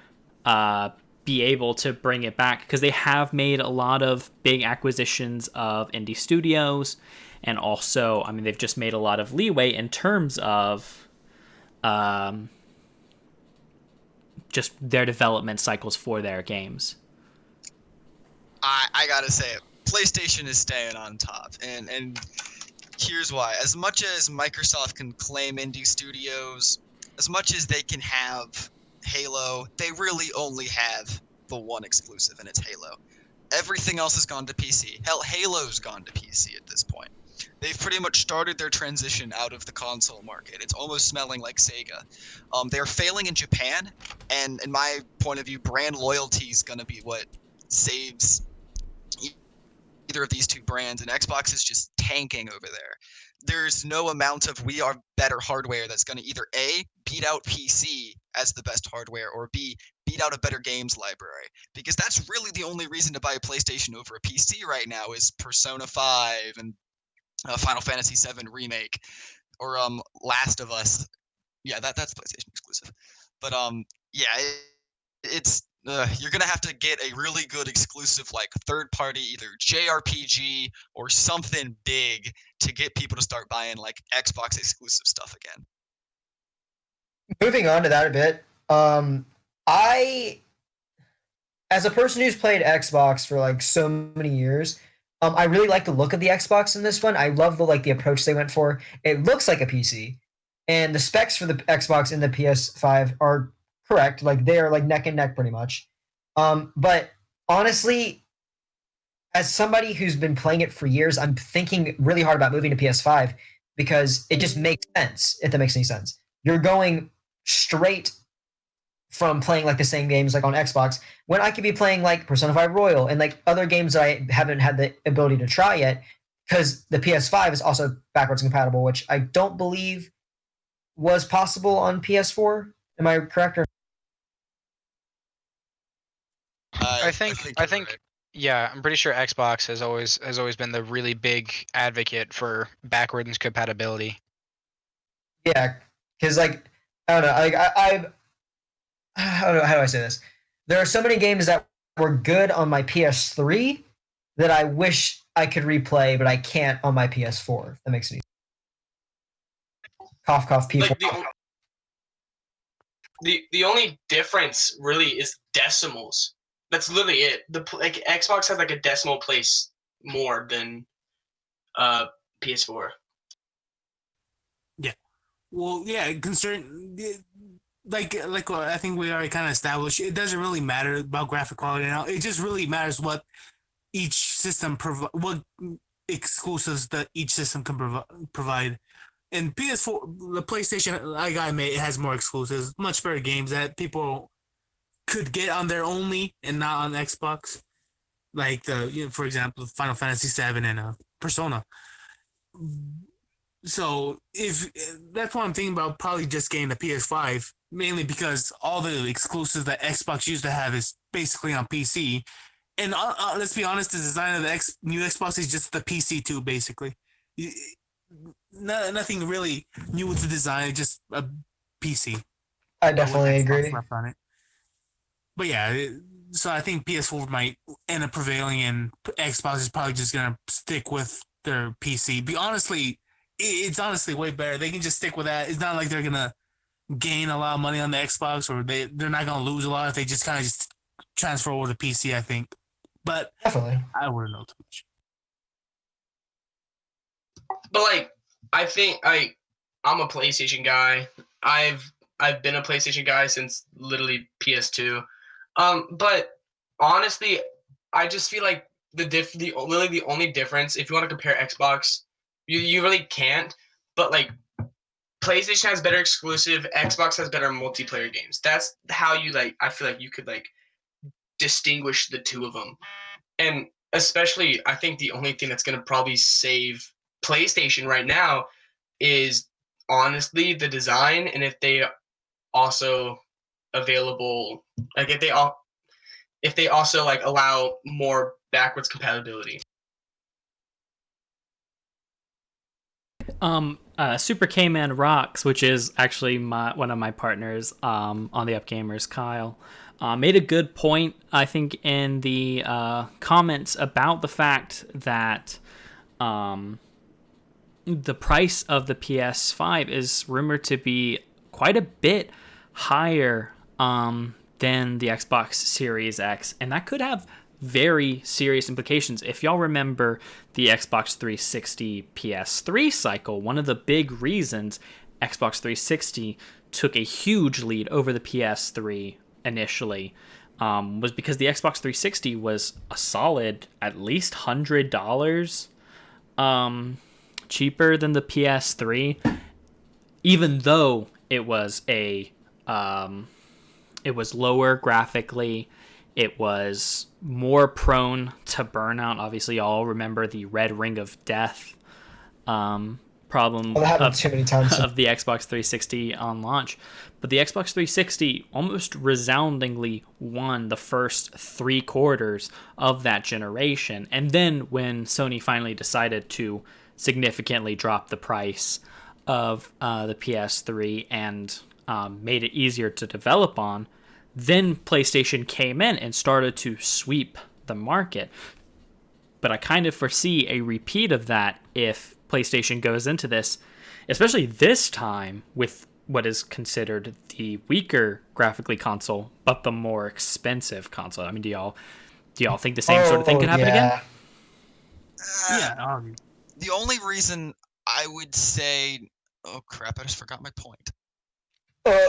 be able to bring it back? Because they have made a lot of big acquisitions of indie studios, and also, I mean, they've just made a lot of leeway in terms of just their development cycles for their games. I gotta say it. PlayStation is staying on top, and here's why. As much as Microsoft can claim indie studios, as much as they can have Halo, they really only have the one exclusive, and it's Halo. Everything else has gone to PC. Hell, Halo's gone to PC at this point. They've pretty much started their transition out of the console market. It's almost smelling like Sega. They're failing in Japan, and in my point of view, brand loyalty is going to be what saves either of these two brands, and Xbox is just tanking over there. There's no amount of we are better hardware that's going to either A, beat out PC as the best hardware, or B, beat out a better games library. Because that's really the only reason to buy a PlayStation over a PC right now is Persona 5 and Final Fantasy 7 Remake, or Last of Us. Yeah, that's PlayStation exclusive. But yeah, it's you're gonna have to get a really good exclusive, like third party, either JRPG or something big, to get people to start buying like Xbox exclusive stuff again. Moving on to that a bit, I, as a person who's played Xbox for like so many years, I really like the look of the Xbox in this one. I love the approach they went for. It looks like a PC, and the specs for the Xbox and the PS5 are correct. Like they are like neck and neck pretty much. But honestly, as somebody who's been playing it for years, I'm thinking really hard about moving to PS5 because it just makes sense. If that makes any sense, you're going straight from playing like the same games like on Xbox when I could be playing like Persona 5 Royal and like other games that I haven't had the ability to try yet, because the PS5 is also backwards compatible, which I don't believe was possible on PS4. Am I correct? Or I think you're right. yeah, I'm pretty sure Xbox has always been the really big advocate for backwards compatibility. yeah, because like I don't know, like I don't know, how do I say this? There are so many games that were good on my PS3 that I wish I could replay, but I can't on my PS4. If that makes any sense. Cough, cough, P4. Like the only difference really is decimals. That's literally it. Like Xbox has like a decimal place more than PS4. Yeah. Well, yeah. Like I think we already kind of established, it doesn't really matter about graphic quality now. It just really matters what each system what exclusives that each system can provide. And PS4, the PlayStation, like I made, it has more exclusives, much better games that people could get on there only and not on Xbox. Like for example, Final Fantasy 7 and Persona. So if that's what I'm thinking about, probably just getting the PS5, mainly because all the exclusives that Xbox used to have is basically on PC. And let's be honest, the design of the new Xbox is just the PC too, basically. Nothing really new with the design, just a PC. I definitely agree. Left on it. But yeah, so I think PS4 might end up prevailing, and Xbox is probably just gonna stick with their PC. It's honestly way better. They can just stick with that. It's not like they're gonna gain a lot of money on the Xbox, or they're not gonna lose a lot if they just kind of just transfer over to PC, I think. But Definitely. I wouldn't know too much. But like, I think I'm a PlayStation guy. I've been a PlayStation guy since literally PS2. But honestly, I just feel like literally the only difference, if you want to compare Xbox, you really can't. But like, PlayStation has better exclusive, Xbox has better multiplayer games. That's how you like. I feel like you could like distinguish the two of them. And especially, I think the only thing that's gonna probably save PlayStation right now is honestly the design, and if they also available, like if they also like allow more backwards compatibility. Super K-Man Rocks, which is actually one of my partners on the Upgamers, Kyle, made a good point, I think, in the comments about the fact that the price of the PS5 is rumored to be quite a bit higher than the Xbox Series X, and that could have very serious implications. If y'all remember the Xbox 360 PS3 cycle, one of the big reasons Xbox 360 took a huge lead over the PS3 initially was because the Xbox 360 was a solid at least $100 cheaper than the PS3, even though it was it was lower graphically. It was more prone to burnout. Obviously, y'all remember the red ring of death problem That happened too many times. of the Xbox 360 on launch. But the Xbox 360 almost resoundingly won the first 3 quarters of that generation. And then when Sony finally decided to significantly drop the price of the PS3 and made it easier to develop on, then PlayStation came in and started to sweep the market. But I kind of foresee a repeat of that if PlayStation goes into this, especially this time with what is considered the weaker graphically console, but the more expensive console. I mean, do y'all think the same sort of thing could happen again? Yeah. The only reason I would say, oh crap, I just forgot my point.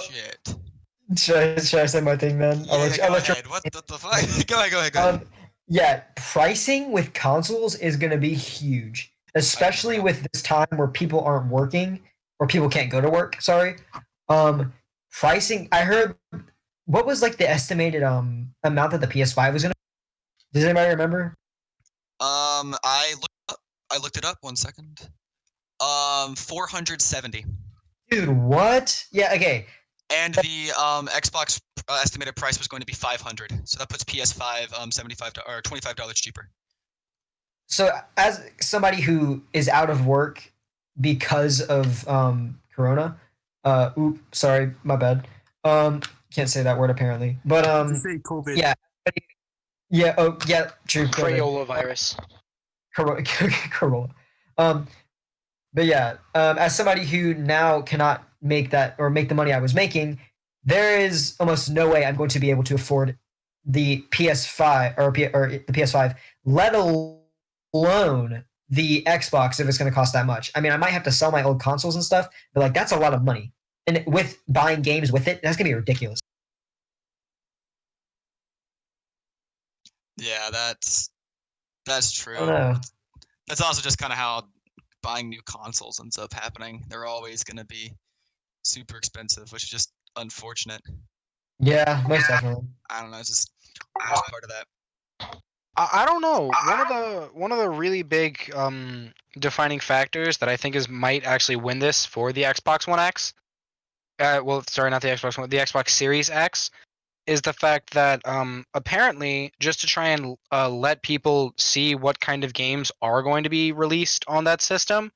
Shit. Should I say my thing then? Yeah, go ahead. What the fuck? Go ahead. Yeah, pricing with consoles is going to be huge, especially with this time where people aren't working or people can't go to work. Sorry. Pricing. I heard what was like the estimated amount that the PS5 was going to. Does anybody remember? I looked it up. 1 second. 470. Dude, what? Yeah. Okay. And the Xbox estimated price was going to be 500. So that puts PS5 $75 or $25 cheaper. So as somebody who is out of work because of Corona, sorry, my bad. Can't say that word apparently. But Say COVID. yeah, oh yeah, true. Crayola virus. Corolla. But yeah, as somebody who now cannot make that or make the money I was making, there is almost no way I'm going to be able to afford the PS5 or the PS5, let alone the Xbox if it's going to cost that much. I mean, I might have to sell my old consoles and stuff, but like that's a lot of money. And with buying games with it, that's going to be ridiculous. Yeah, that's true. I don't know. That's also just kind of how buying new consoles ends up happening. They're always going to be super expensive, which is just unfortunate. Yeah, most definitely. I don't know. It's just part of that. I don't know. One of the really big defining factors that I think might actually win this for the Xbox One X. Well, sorry, not the Xbox One, the Xbox Series X, is the fact that apparently just to try and let people see what kind of games are going to be released on that system,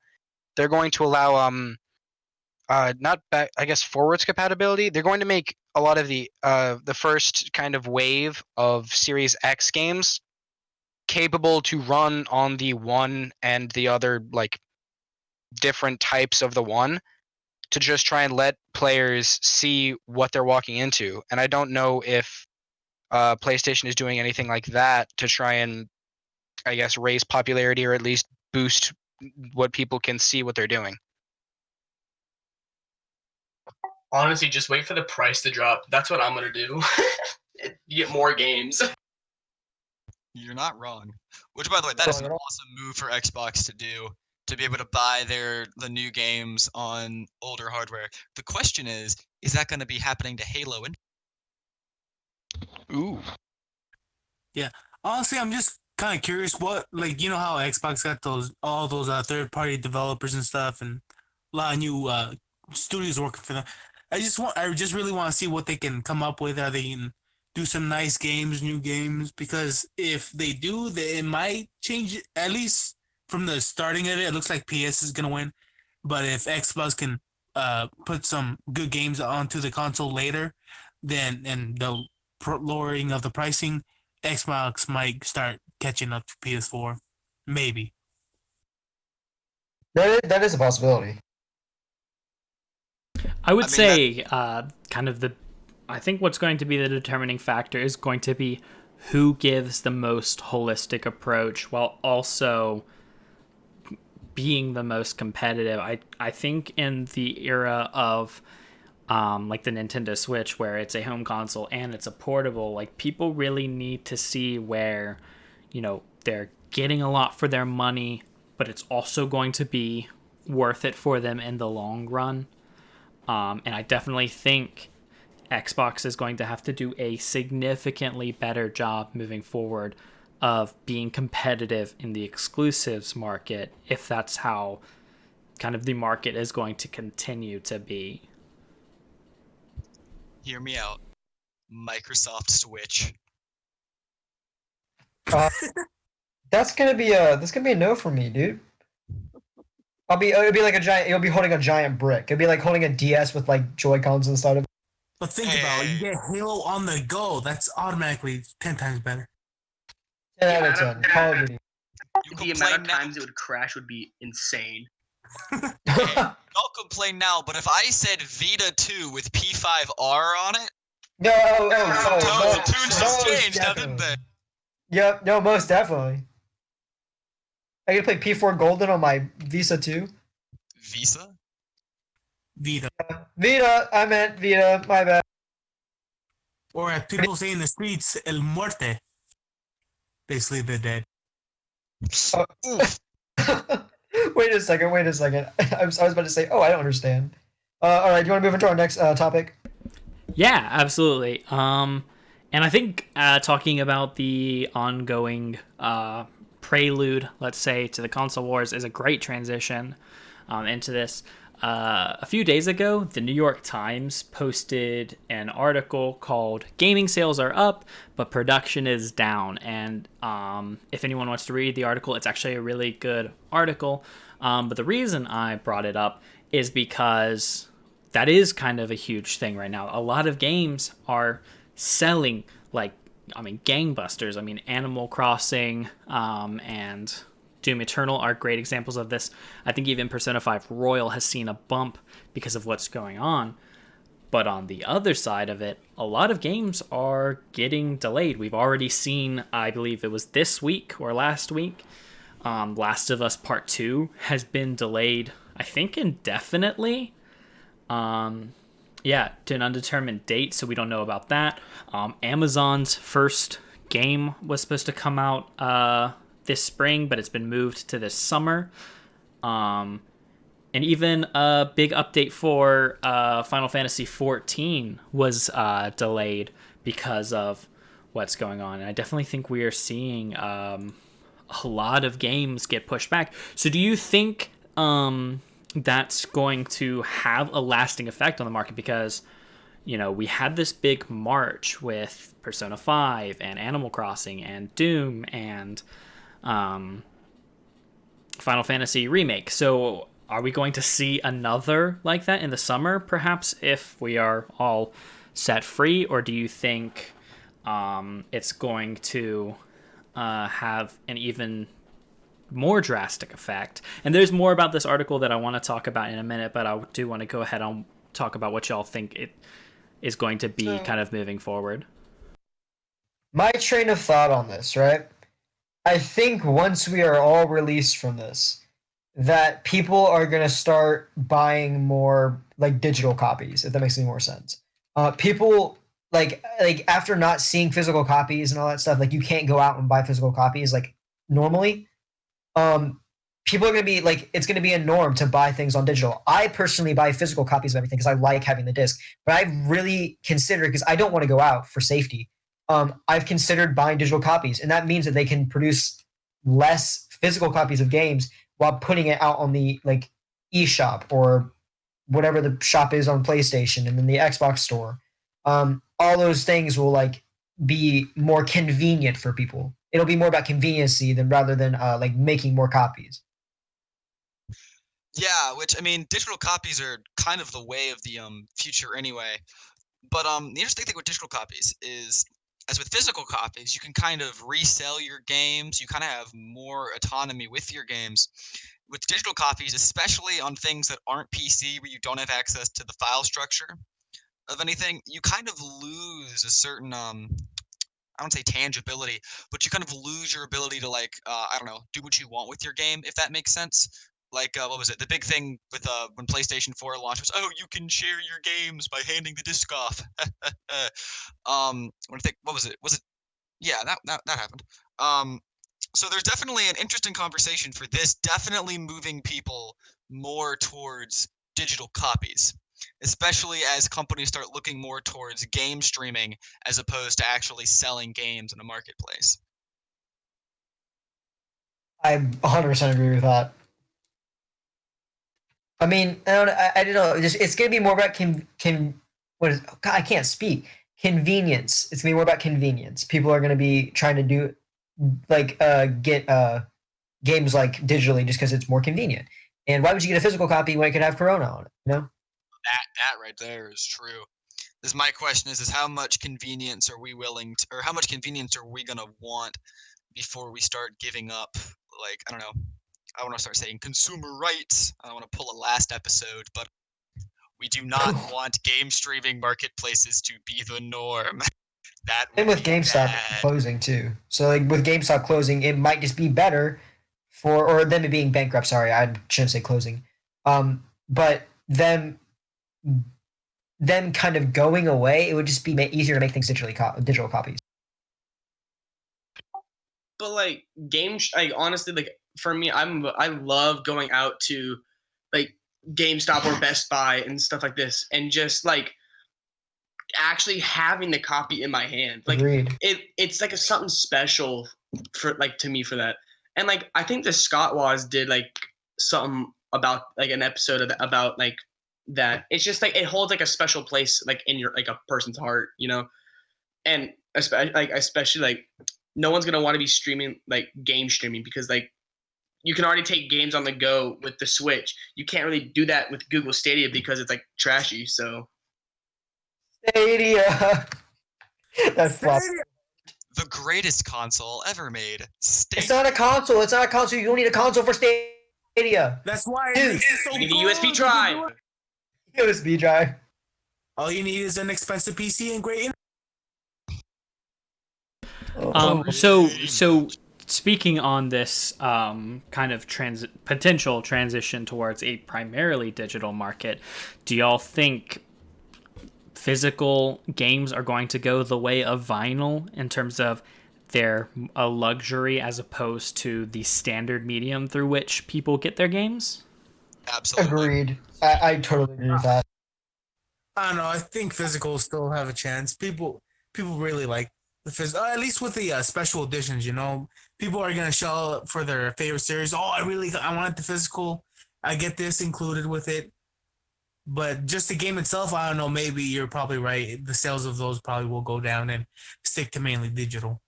they're going to allow not back, I guess, forwards compatibility. They're going to make a lot of the first kind of wave of Series X games capable to run on the One and the other like different types of the One, to just try and let players see what they're walking into. And I don't know if PlayStation is doing anything like that to try and, I guess, raise popularity or at least boost what people can see what they're doing. Honestly, just wait for the price to drop. That's what I'm gonna do. You get more games. You're not wrong. Which, by the way, that is an awesome move for Xbox to do, to be able to buy the new games on older hardware. The question is that going to be happening to Halo? Ooh. Yeah. Honestly, I'm just kind of curious what, like, you know how Xbox got all those third-party developers and stuff, and a lot of new studios working for them. I just really want to see what they can come up with. How they can do some nice games, new games, because if they do, it might change it, at least from the starting of it. It looks like PS is gonna win, but if Xbox can put some good games onto the console later, then and the lowering of the pricing, Xbox might start catching up to PS4, maybe. That is a possibility. I would say I think what's going to be the determining factor is going to be who gives the most holistic approach while also being the most competitive. I think in the era of like the Nintendo Switch, where it's a home console and it's a portable. Like, people really need to see where, they're getting a lot for their money, but it's also going to be worth it for them in the long run. And I definitely think Xbox is going to have to do a significantly better job moving forward of being competitive in the exclusives market, if that's how kind of the market is going to continue to be. Hear me out. Microsoft Switch. That's gonna be a no for me, dude. It'll be like a giant. You'll be holding a giant brick. It'll be like holding a DS with like Joy Cons inside of it. But think about it, you get Halo on the go. That's automatically 10 times better. 10 out of 10. Call of Duty. The amount of times it would crash would be insane. Don't complain now, but if I said Vita 2 with P5R on it, No, the tunes just changed now, didn't they? Yep, no, most definitely. I can play P4 Golden on my Visa too. Visa? Vita. Vita, I meant Vita, my bad. Or as people say in the streets, El Muerte. Basically, the dead. Wait a second. I was about to say, I don't understand. All right, do you want to move into our next topic? Yeah, absolutely. And I think talking about the ongoing prelude, let's say, to the console wars is a great transition into this. A few days ago, the New York Times posted an article called "Gaming Sales Are Up, but Production is Down." And if anyone wants to read the article, it's actually a really good article. But the reason I brought it up is because that is kind of a huge thing right now. A lot of games are selling gangbusters. I mean, Animal Crossing and Doom Eternal are great examples of this. I think even Persona 5 Royal has seen a bump because of what's going on. But on the other side of it, a lot of games are getting delayed. We've already seen, I believe it was this week or last week, Last of Us Part 2 has been delayed, I think indefinitely. To an undetermined date, so we don't know about that. Amazon's first game was supposed to come out this spring, but it's been moved to this summer. And even a big update for Final Fantasy XIV was delayed because of what's going on. And I definitely think we are seeing a lot of games get pushed back. So do you think that's going to have a lasting effect on the market? Because, we had this big March with Persona 5 and Animal Crossing and Doom and Final Fantasy Remake. So are we going to see another like that in the summer, perhaps, if we are all set free? Or do you think it's going to have an even more drastic effect? And there's more about this article that I want to talk about in a minute, but I do want to go ahead and talk about what y'all think it is going to be kind of moving forward. My train of thought on this, right? I think once we are all released from this, that people are going to start buying more like digital copies, if that makes any more sense. People like after not seeing physical copies and all that stuff, like you can't go out and buy physical copies like normally. People are going to be like, it's going to be a norm to buy things on digital. I personally buy physical copies of everything because I like having the disc, but I really consider, because I don't want to go out for safety. I've considered buying digital copies, and that means that they can produce less physical copies of games while putting it out on the like eShop or whatever the shop is on PlayStation and then the Xbox store. All those things will like be more convenient for people. It'll be more about conveniency than rather than like making more copies. Yeah, which I mean, digital copies are kind of the way of the future anyway. But the interesting thing with digital copies is, as with physical copies, you can kind of resell your games. You kind of have more autonomy with your games. With digital copies, especially on things that aren't PC, where you don't have access to the file structure of anything, you kind of lose a certain I don't say tangibility, but you kind of lose your ability to like I don't know, do what you want with your game, if that makes sense. Like what was it? The big thing with when PlayStation 4 launched was, oh, you can share your games by handing the disc off. What was it? Was it? Yeah, that happened. So there's definitely an interesting conversation for this. Definitely moving people more towards digital copies, especially as companies start looking more towards game streaming as opposed to actually selling games in a marketplace. I 100% agree with that. I mean, I don't know. It's going to be more about what is? God, I can't speak. Convenience. It's going to be more about convenience. People are going to be trying to do like get games like digitally just because it's more convenient. And why would you get a physical copy when it could have Corona on it? You know. That right there is true. This my question is how much convenience are we willing to, or how much convenience are we gonna want before we start giving up? Like I don't know. I want to start saying consumer rights. I want to pull a last episode, but we do not want game streaming marketplaces to be the norm. That And would with be GameStop bad. closing too. So like with GameStop closing, it might just be better for or them being bankrupt. Sorry, I shouldn't say closing. But them kind of going away, it would just be easier to make things digital copies. But like games, like honestly, like for me, I love going out to like GameStop or Best Buy and stuff like this, and just like actually having the copy in my hand. Like Agreed. it's like something special for like to me for that. And like I think the Scott Waz did like something about like an episode of about like that. It's just like it holds like a special place like in your like a person's heart, you know. And especially like no one's gonna want to be streaming like game streaming because like you can already take games on the go with the Switch. You can't really do that with Google Stadia because it's like trashy. So Stadia. That's flop. The greatest console ever made. It's not a console. It's not a console. You don't need a console for Stadia. That's why Dude, it's so you need a good. USB drive. USB drive. All you need is an expensive PC and great So speaking on this kind of potential transition towards a primarily digital market, do y'all think physical games are going to go the way of vinyl in terms of they're a luxury as opposed to the standard medium through which people get their games? Absolutely. Agreed. I totally agree with that. I don't know. I think physicals still have a chance. People really like the physical, at least with the special editions. You know, people are gonna show up for their favorite series. Oh, I wanted the physical. I get this included with it. But just the game itself, I don't know. Maybe you're probably right. The sales of those probably will go down and stick to mainly digital.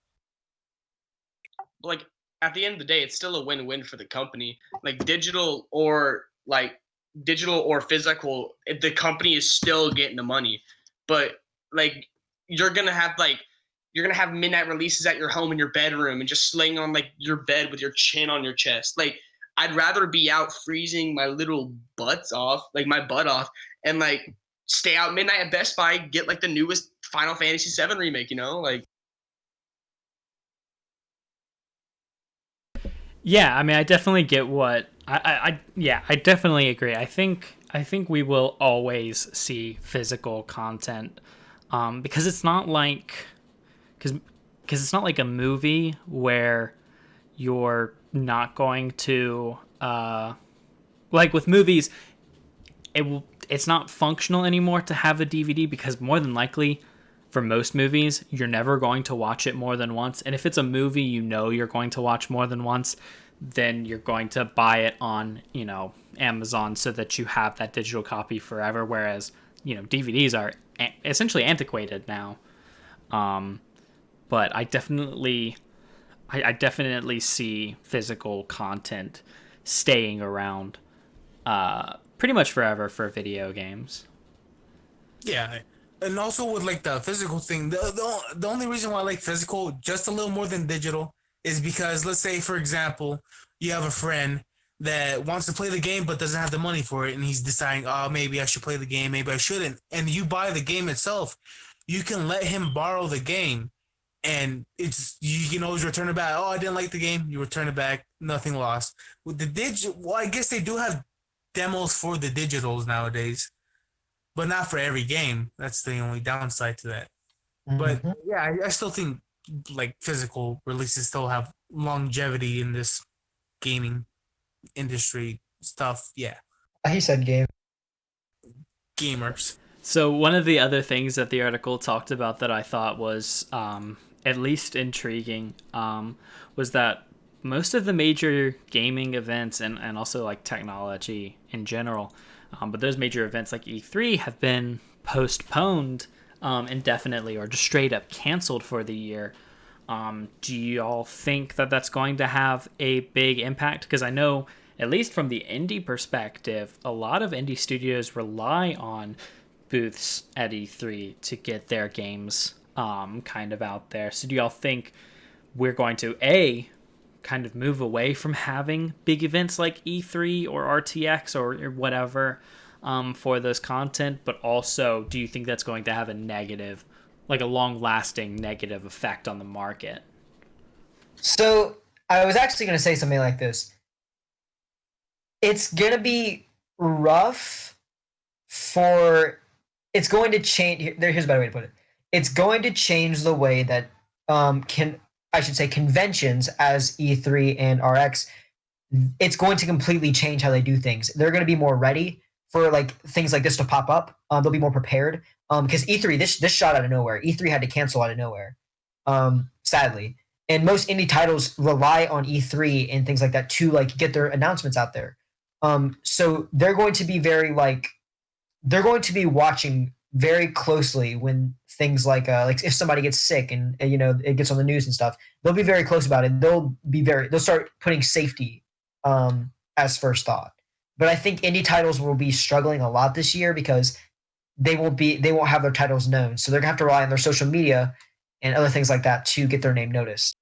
Like at the end of the day, it's still a win-win for the company. Like digital or physical, the company is still getting the money. But like you're gonna have midnight releases at your home in your bedroom and just slaying on like your bed with your chin on your chest. Like I'd rather be out freezing my little butt off, and like stay out midnight at Best Buy, get like the newest Final Fantasy VII remake, you know, like. Yeah, I mean, I definitely get what I definitely agree. I think we will always see physical content, because it's not like because it's not like a movie where you're not going to like with movies, it's not functional anymore to have a DVD because more than likely, for most movies, you're never going to watch it more than once. And if it's a movie you know you're going to watch more than once, then you're going to buy it on, Amazon so that you have that digital copy forever. Whereas, DVDs are essentially antiquated now. But I definitely see physical content staying around pretty much forever for video games. Yeah. And also with like the physical thing, the only reason why I like physical just a little more than digital is because let's say, for example, you have a friend that wants to play the game but doesn't have the money for it, and he's deciding, oh, maybe I should play the game, maybe I shouldn't. And you buy the game itself, you can let him borrow the game and it's you can always return it back. Oh, I didn't like the game. You return it back, nothing lost. With the well, I guess they do have demos for the digitals nowadays, but not for every game. That's the only downside to that. But Mhm. yeah, I still think like physical releases still have longevity in this gaming industry stuff. Yeah, He said game. gamers. So one of the other things that the article talked about that I thought was at least intriguing was that most of the major gaming events and also like technology in general, but those major events like E3 have been postponed indefinitely or just straight up canceled for the year. Do y'all think that that's going to have a big impact? Because I know, at least from the indie perspective, a lot of indie studios rely on booths at E3 to get their games kind of out there. So do y'all think we're going to kind of move away from having big events like E3 or RTX or whatever for those content, but also do you think that's going to have a negative, like a long-lasting negative effect on the market? So I was actually going to say something like this. It's going to be rough for. It's going to change. Here's a better way to put it. It's going to change the way that conventions as E3 and RX. It's going to completely change how they do things. They're going to be more ready for like things like this to pop up. They'll be more prepared. Because E3 this shot out of nowhere. E3 had to cancel out of nowhere. Sadly. And most indie titles rely on E3 and things like that to like get their announcements out there. So they're going to be they're going to be watching very closely when things like if somebody gets sick and it gets on the news and stuff. They'll be very close about it. They'll start putting safety as first thought. But I think indie titles will be struggling a lot this year because they won't have their titles known. So they're gonna have to rely on their social media and other things like that to get their name noticed.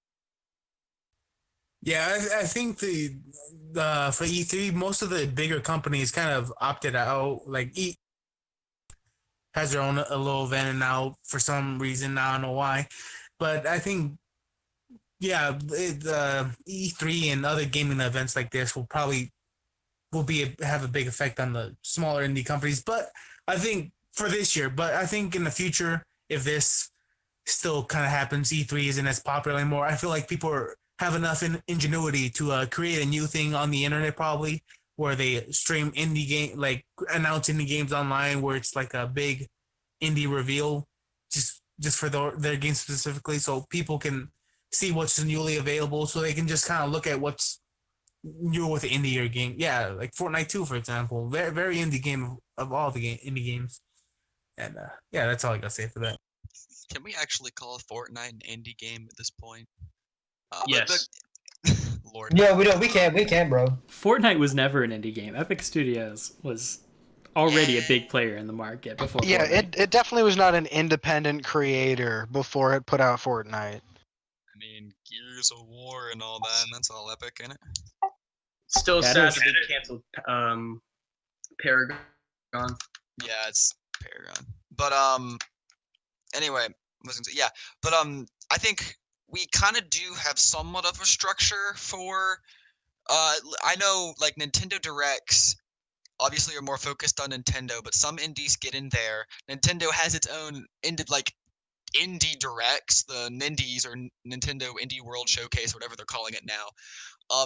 Yeah, I think the for E3, most of the bigger companies kind of opted out. Like has their own a little event now for some reason. I don't know why, but I think yeah, E3 and other gaming events like this have a big effect on the smaller indie companies. But I think for this year, but I think in the future, if this still kind of happens, E3 isn't as popular anymore. I feel like people have enough ingenuity to create a new thing on the internet, probably where they stream indie game, like announce indie games online, where it's like a big indie reveal, just for their game specifically, so people can see what's newly available, so they can just kind of look at what's new with the indie game. Yeah, like Fortnite 2, for example, very very indie game of all the indie games. And yeah, that's all I gotta say for that. Can we actually call Fortnite an indie game at this point? Yes. Lord. No, we can't, bro. Fortnite was never an indie game. Epic Studios was already a big player in the market before Yeah, Fortnite. it definitely was not an independent creator before it put out Fortnite. I mean, Gears of War and all that, and that's all Epic, in it? Still That sad is- that they canceled Paragon. Yeah, it's Paragon. But anyway, I think we kind of do have somewhat of a structure for I know like Nintendo Directs obviously are more focused on Nintendo, but some indies get in there. Nintendo has its own indie directs, the Nindies or Nintendo Indie World Showcase, whatever they're calling it now.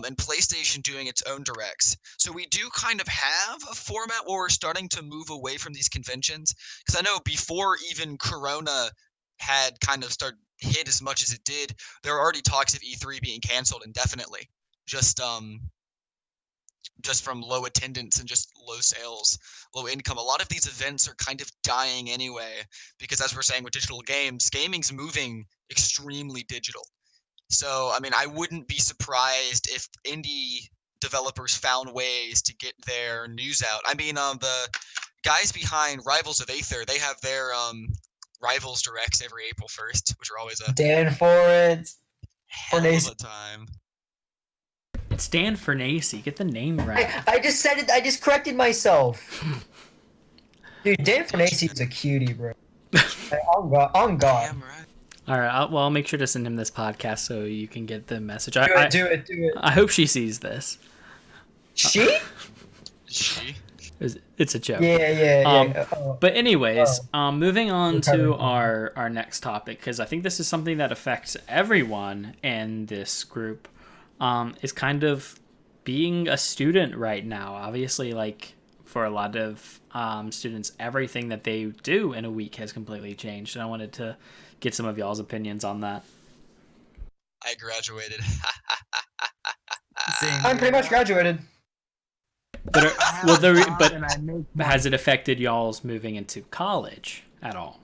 And PlayStation doing its own directs. So we do kind of have a format where we're starting to move away from these conventions. Because I know before even Corona had kind of hit as much as it did, there were already talks of E3 being canceled indefinitely. Just from low attendance and just low sales, low income. A lot of these events are kind of dying anyway, because as we're saying with digital games, gaming's moving extremely digital. So, I mean, I wouldn't be surprised if indie developers found ways to get their news out. I mean, the guys behind Rivals of Aether, they have their Rivals Directs every April 1st, which are always a Dan for it. hell of a time. It's Dan Fernacey. Get the name right. I just said it. I just corrected myself. Dude, Dan Fernacey is a cutie, bro. On God. Damn right. All right. I'll make sure to send him this podcast so you can get the message. Do it. I hope she sees this. She? She. It's a joke. Yeah. But anyways, moving on to Recovery. our next topic, because I think this is something that affects everyone in this group, is kind of being a student right now. Obviously, like for a lot of students, everything that they do in a week has completely changed, and I wanted to get some of y'all's opinions on that. I graduated. Same. I'm pretty much graduated. But but I make money. has it affected y'all's moving into college at all?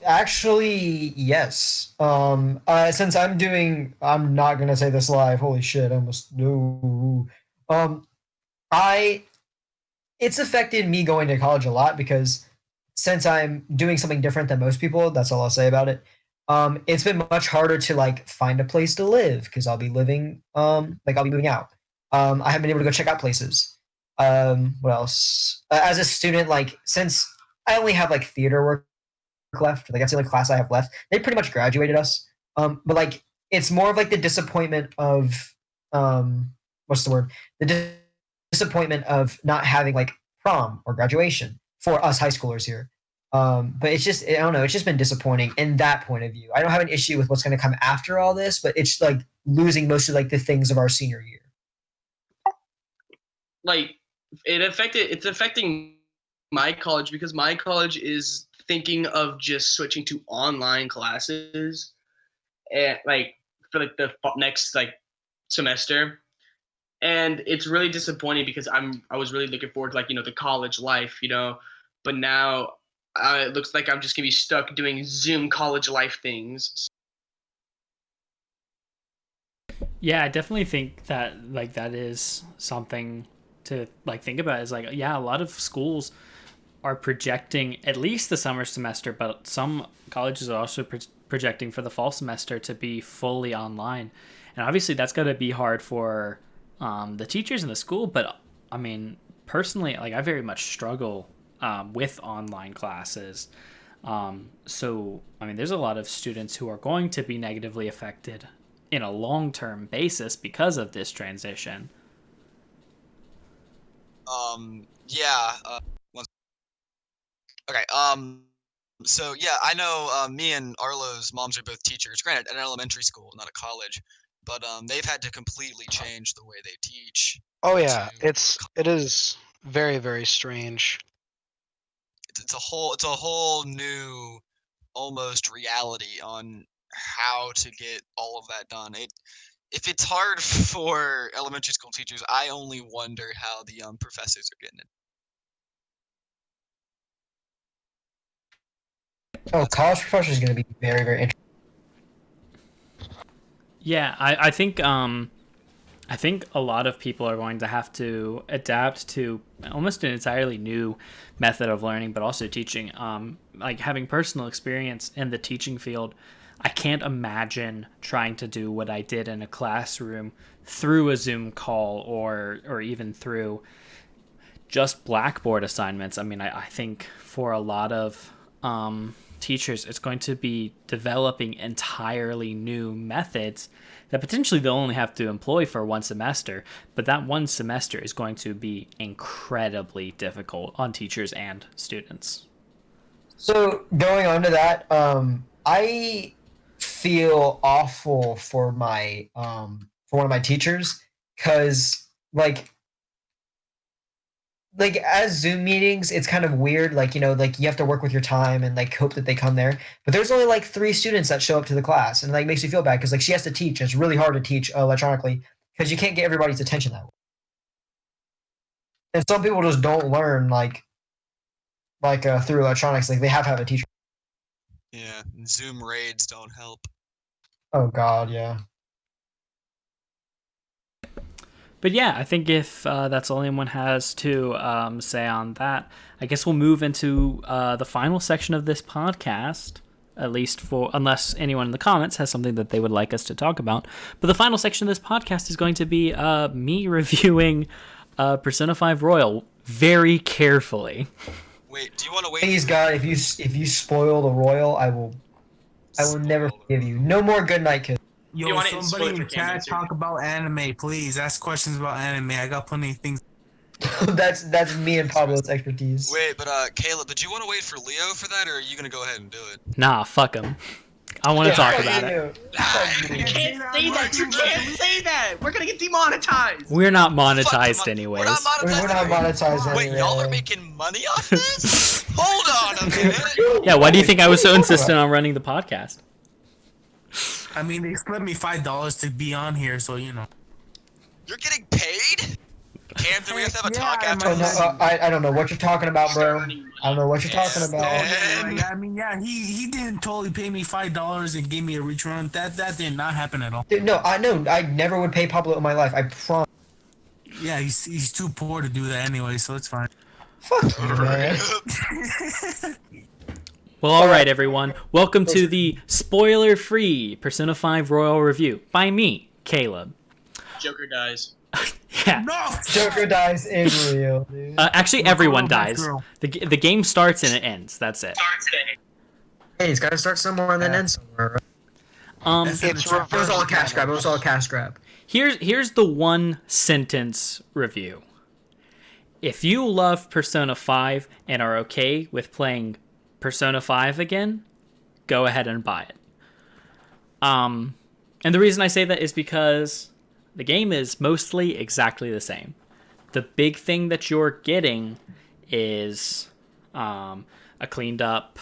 Actually, yes. Since I'm not gonna say this live. Holy shit! I almost no. I it's affected me going to college a lot because since I'm doing something different than most people, that's all I'll say about it. It's been much harder to like find a place to live because I'll be living like I'll be moving out. I haven't been able to go check out places. What else? As a student, like since I only have like theater work left, like that's the only class I have left. They pretty much graduated us. But like it's more of like the disappointment of what's the word? The disappointment of not having like prom or graduation for us high schoolers here. But it's just I don't know. It's just been disappointing in that point of view. I don't have an issue with what's going to come after all this, but it's like losing most of like the things of our senior year. Like it's affecting my college because my college is thinking of just switching to online classes and like for like the next like semester. And it's really disappointing because I was really looking forward to like the college life, but now it looks like I'm just gonna be stuck doing Zoom college life things. Yeah, I definitely think that like that is something to like think about. Is like, yeah, a lot of schools are projecting at least the summer semester, but some colleges are also projecting for the fall semester to be fully online. And obviously that's going to be hard for the teachers in the school. But I mean, personally, like I very much struggle with online classes. So, I mean, there's a lot of students who are going to be negatively affected in a long-term basis because of this transition. Yeah. Okay. So yeah, I know. Me and Arlo's moms are both teachers. Granted, at an elementary school, not a college, but they've had to completely change the way they teach. Oh yeah, to- it is very, very strange. It's a whole new almost reality on how to get all of that done. If it's hard for elementary school teachers, I only wonder how the professors are getting it. Oh, college professor is going to be very, very interesting. Yeah, I think a lot of people are going to have to adapt to almost an entirely new method of learning, but also teaching. Like having personal experience in the teaching field, I can't imagine trying to do what I did in a classroom through a Zoom call or even through just Blackboard assignments. I mean, I think for a lot of teachers, it's going to be developing entirely new methods that potentially they'll only have to employ for one semester, but that one semester is going to be incredibly difficult on teachers and students. So going on to that, I feel awful for for one of my teachers because like as Zoom meetings, it's kind of weird. Like like you have to work with your time and like hope that they come there. But there's only like 3 students that show up to the class, and like makes me feel bad because like she has to teach. And it's really hard to teach electronically because you can't get everybody's attention that way. And some people just don't learn through electronics. Like they have to have a teacher. Yeah, Zoom raids don't help. Oh God, yeah. But yeah, I think if that's all anyone has to say on that, I guess we'll move into the final section of this podcast, at least unless anyone in the comments has something that they would like us to talk about. But the final section of this podcast is going to be me reviewing Persona 5 Royal very carefully. Wait, do you want to wait? Please God, if you spoil the Royal, I will I will never forgive you. No more good night kiss. You Yo, want it in somebody spoiler in for Camden, chat too. talk about anime, please. Ask questions about anime. I got plenty of things. That's me and Pablo's expertise. Wait, but Caleb, did you want to wait for Leo for that, or are you gonna go ahead and do it? Nah, fuck him. I want to talk fuck about it. you. Fuck You you. can't say that. You can't say that. We're gonna get demonetized. We're not Fuck monetized them. anyways. We're not monetized. We're not monetized Wait, anyway. y'all are making money off this? Hold on a minute. Yeah, why do you think I was so What are you talking insistent on running the podcast? I mean, they split me $5 to be on here, so you know. You're getting paid? Camden, we have to have a Yeah, talk after Oh, no, this. I don't know what you're talking about, bro. I don't know what you're talking about. And Like, I mean, yeah, he didn't totally pay me $5 and gave me a return. That did not happen at all. Dude, no, I know. I never would pay Pablo in my life. I promise. Yeah, he's too poor to do that anyway, so it's fine. Fuck you, man. Well, all right, everyone. Welcome to the spoiler-free Persona 5 Royal Review by me, Caleb. Joker dies. Yeah. No! Joker dies in real, dude. Actually, everyone Best dies. girl. The game starts and it ends. That's it. Hey, he's got to start somewhere and then end somewhere, right? That's in the It's chat. It was all a cash grab. It was all a cash grab. Here's the one sentence review. If you love Persona 5 and are okay with playing Persona 5 again, go ahead and buy it. And the reason I say that is because the game is mostly exactly the same. The big thing that you're getting is a cleaned up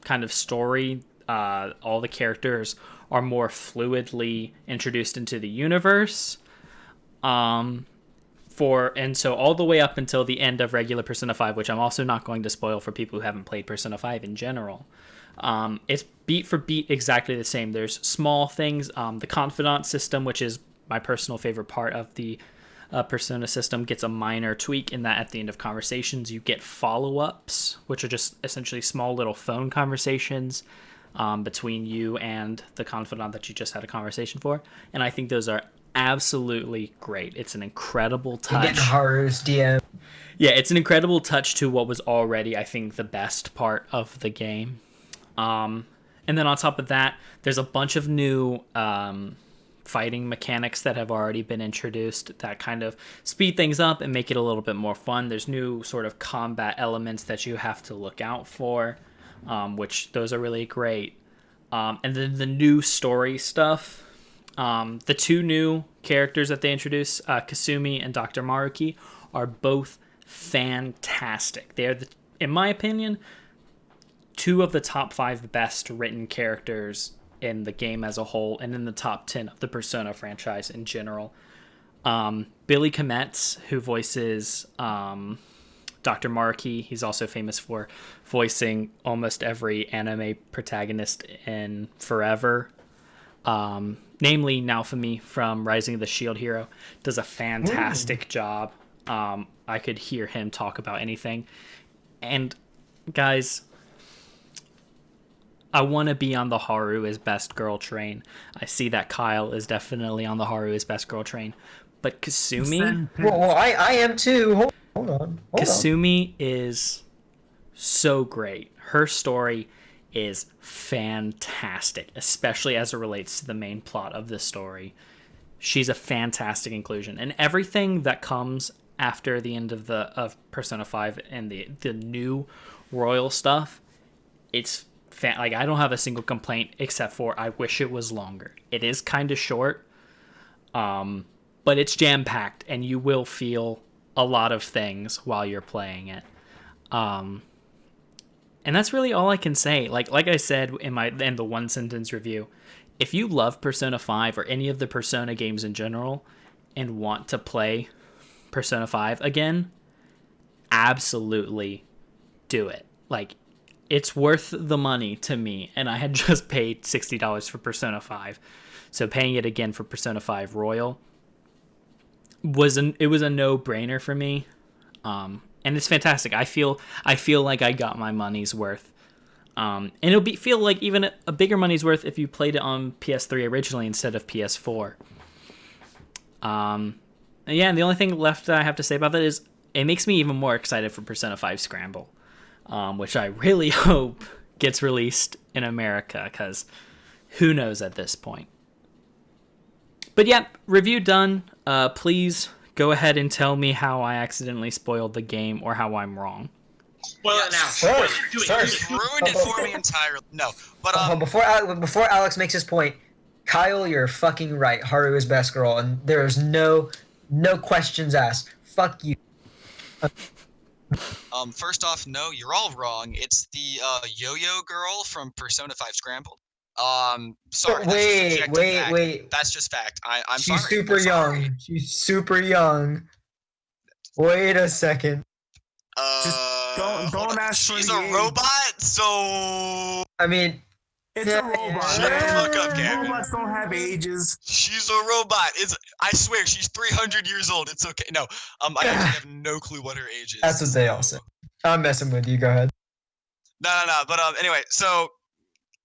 kind of story. All the characters are more fluidly introduced into the universe. And so all the way up until the end of regular Persona 5, which I'm also not going to spoil for people who haven't played Persona 5 in general. It's beat for beat exactly the same. There's small things. The confidant system, which is my personal favorite part of the Persona system, gets a minor tweak in that at the end of conversations you get follow-ups, which are just essentially small little phone conversations between you and the confidant that you just had a conversation for. And I think those are absolutely great. It's an incredible touch. Getting Haru's DM. Yeah, it's an incredible touch to what was already, I think, the best part of the game. And then on top of that, there's a bunch of new fighting mechanics that have already been introduced that kind of speed things up and make it a little bit more fun. There's new sort of combat elements that you have to look out for, which those are really great. And then the new story stuff. The two new characters that they introduce, Kasumi and Dr. Maruki, are both fantastic. They are, in my opinion, two of the top 5 best written characters in the game as a whole, and in the top 10 of the Persona franchise in general. Billy Kometz, who voices Dr. Maruki, he's also famous for voicing almost every anime protagonist in Forever. Namely Naofumi from Rising of the Shield Hero, does a fantastic job. I could hear him talk about anything. And guys, I want to be on the Haru is best girl train. I see that Kyle is definitely on the Haru is best girl train. But Kasumi... Well, I am too. Hold on. Kasumi is so great. Her story is fantastic, especially as it relates to the main plot of the story. She's a fantastic inclusion, and everything that comes after the end of Persona 5 and the new royal stuff, it's like, I don't have a single complaint except for I wish it was longer. It is kind of short, but it's jam packed, and you will feel a lot of things while you're playing it. And that's really all I can say. Like I said in the one sentence review, if you love Persona 5 or any of the Persona games in general and want to play Persona 5 again, absolutely do it. Like, it's worth the money to me, and I had just paid $60 for Persona 5. So paying it again for Persona 5 Royal was a no-brainer for me. And it's fantastic. I feel like I got my money's worth. And it'll feel like even a bigger money's worth if you played it on PS3 originally instead of PS4. And the only thing left that I have to say about that is it makes me even more excited for Persona 5 Scramble, which I really hope gets released in America, because who knows at this point. But yeah, review done. Please go ahead and tell me how I accidentally spoiled the game or how I'm wrong. Spoil it now. First, You ruined it for me entirely. No, but before Alex makes his point, Kyle, you're fucking right. Haru is best girl, and there's no questions asked. Fuck you. First off, no, you're all wrong. It's the yo-yo girl from Persona 5 Scrambled. Sorry. Wait. That's just fact. I'm She's sorry. super I'm sorry. young. She's super young. Wait a second. Don't ask for She's the a age. robot, so I mean, It's a robot. Shut the fuck up, Camden. Robots don't have ages. She's a robot. I swear, she's 300 years old. It's okay. No, I actually have no clue what her age is. that's what they all say. I'm messing with you. Go ahead. No. But anyway, so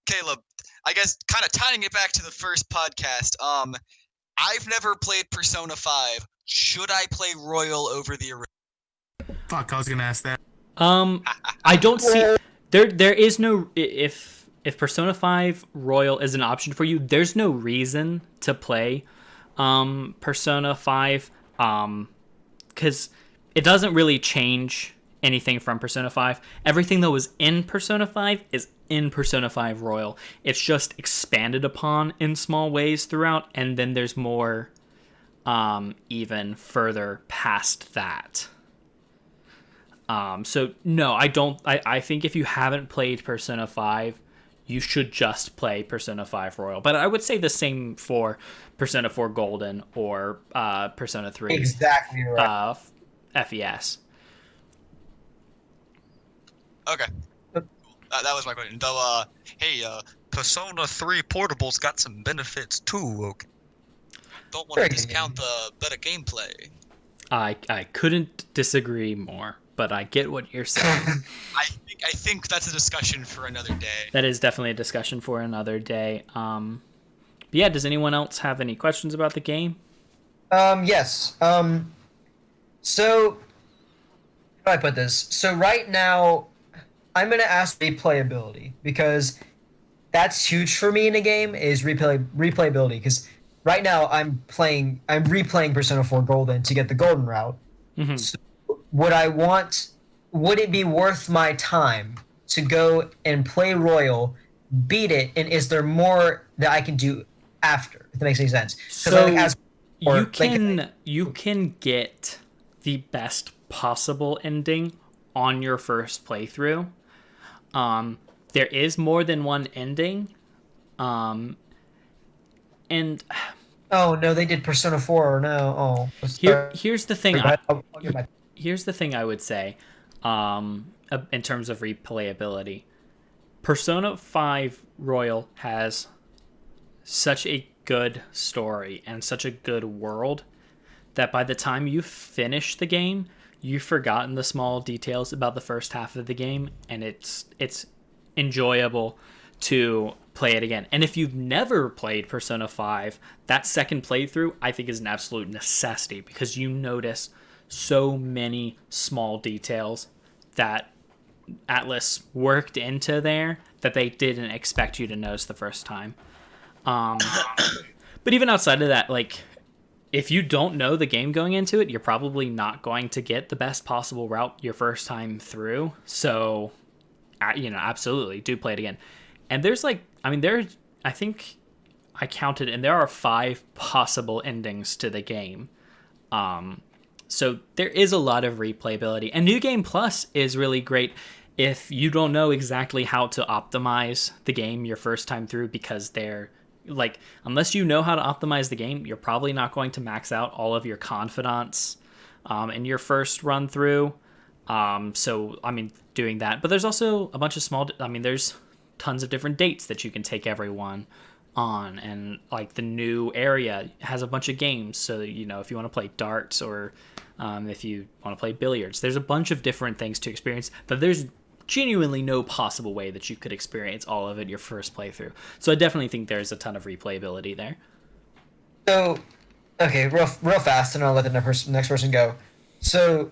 Caleb, I guess kind of tying it back to the first podcast. I've never played Persona 5. Should I play Royal over the original? Fuck, I was gonna ask that. I don't see there is no if Persona 5 Royal is an option for you, there's no reason to play Persona 5 cuz it doesn't really change anything from Persona 5. Everything that was in Persona 5 is in Persona 5 Royal. It's just expanded upon in small ways throughout, and then there's more even further past that. So no, I don't. I think if you haven't played Persona 5, you should just play Persona 5 Royal. But I would say the same for Persona 4 Golden or Persona 3. Exactly right. FES. Okay. That was my question. Though, hey, Persona 3 Portable's got some benefits too. Okay. Don't want to discount the better gameplay. I couldn't disagree more, but I get what you're saying. I think that's a discussion for another day. That is definitely a discussion for another day. But yeah, does anyone else have any questions about the game? Yes. So, how do I put this? So right now, I'm gonna ask replayability because that's huge for me in a game. Is replayability because right now I'm replaying Persona 4 Golden to get the golden route. Mm-hmm. So would it be worth my time to go and play Royal, beat it, and is there more that I can do after? If that makes any sense. So you can get the best possible ending on your first playthrough. There is more than one ending. And oh no, they did Persona 4 or no. Oh, here's the thing. Here's the thing I would say, in terms of replayability. Persona 5 Royal has such a good story and such a good world that by the time you finish the game, you've forgotten the small details about the first half of the game, and it's enjoyable to play it again. And if you've never played Persona 5, that second playthrough I think is an absolute necessity because you notice so many small details that Atlas worked into there that they didn't expect you to notice the first time. But even outside of that, like, if you don't know the game going into it, you're probably not going to get the best possible route your first time through. So, absolutely do play it again. And there's I think I counted, and there are 5 possible endings to the game. So there is a lot of replayability. And New Game Plus is really great if you don't know exactly how to optimize the game your first time through, because unless you know how to optimize the game, you're probably not going to max out all of your confidants in your first run through. So, doing that. But there's also a bunch of there's tons of different dates that you can take everyone on. And, the new area has a bunch of games. So, if you want to play darts or if you want to play billiards, there's a bunch of different things to experience. But there's genuinely no possible way that you could experience all of it your first playthrough. So I definitely think there's a ton of replayability there. So, okay, real fast, and I'll let the next person go. So,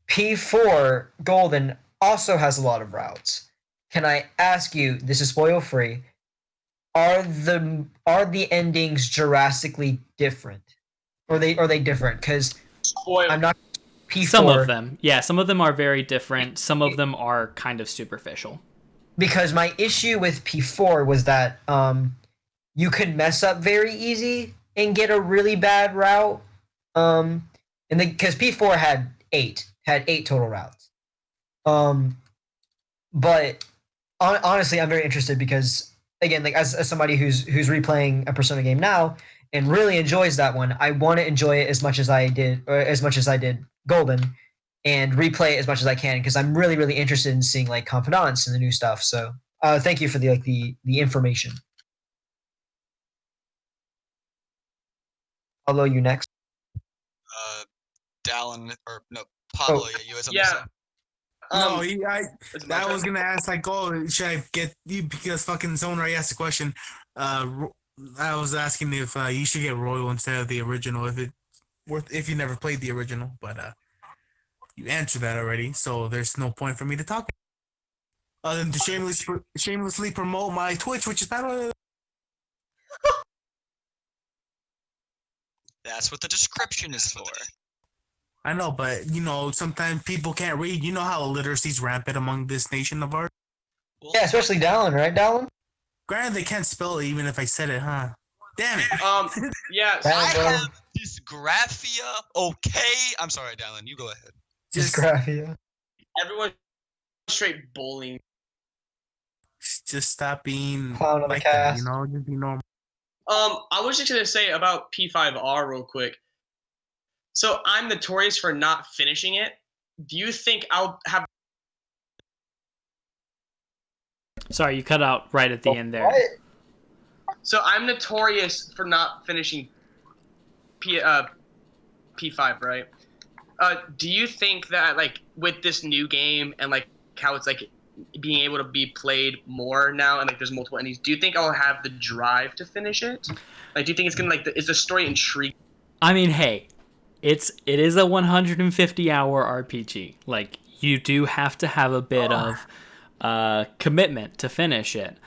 P4 Golden also has a lot of routes. Can I ask you, this is spoil free, are the endings drastically different? Or are they different? Because Spoiler. I'm not P4. Some of them, yeah, some of them are very different. Some of them are kind of superficial. Because my issue with P4 was that you could mess up very easy and get a really bad route. And because P4 had eight total routes. But honestly, I'm very interested because again, like as somebody who's replaying a Persona game now and really enjoys that one, I want to enjoy it as much as I did, or as much as I did Golden, and replay it as much as I can because I'm really really interested in seeing like Confidants and the new stuff. So thank you for the information. Pablo, you next. Dallin or no, Pablo. Oh. Yeah, you had something to say. No, Is it my I was turn? gonna ask like, oh, should I get you because fucking someone already asked the question. I was asking if you should get Royal instead of the original if you never played the original, but you answered that already, so there's no point for me to talk. Other than to shamelessly promote my Twitch, which is Pablo. That's what the description is for. I know, but sometimes people can't read. You know how illiteracy's rampant among this nation of ours. Well, Yeah, especially Dallin, right, Dallin? Granted, they can't spell it even if I said it, huh? Damn it. Yeah. Dallin, I bro. have dysgraphia. Okay, I'm sorry, Dallin. You go ahead. Dysgraphia. Everyone straight bullying. Just stop being Clown of the like that, cast. Just be normal. I was just gonna say about P5R real quick. So I'm notorious for not finishing it. Do you think I'll have? Sorry, you cut out right at the end there. What? So I'm notorious for not finishing P5, right? Do you think that like with this new game and like how it's like being able to be played more now and like there's multiple endings, do you think I'll have the drive to finish it? Like, do you think it's gonna like is the story intriguing? I mean, hey, it is a 150-hour RPG. Like, you do have to have a bit of commitment to finish it.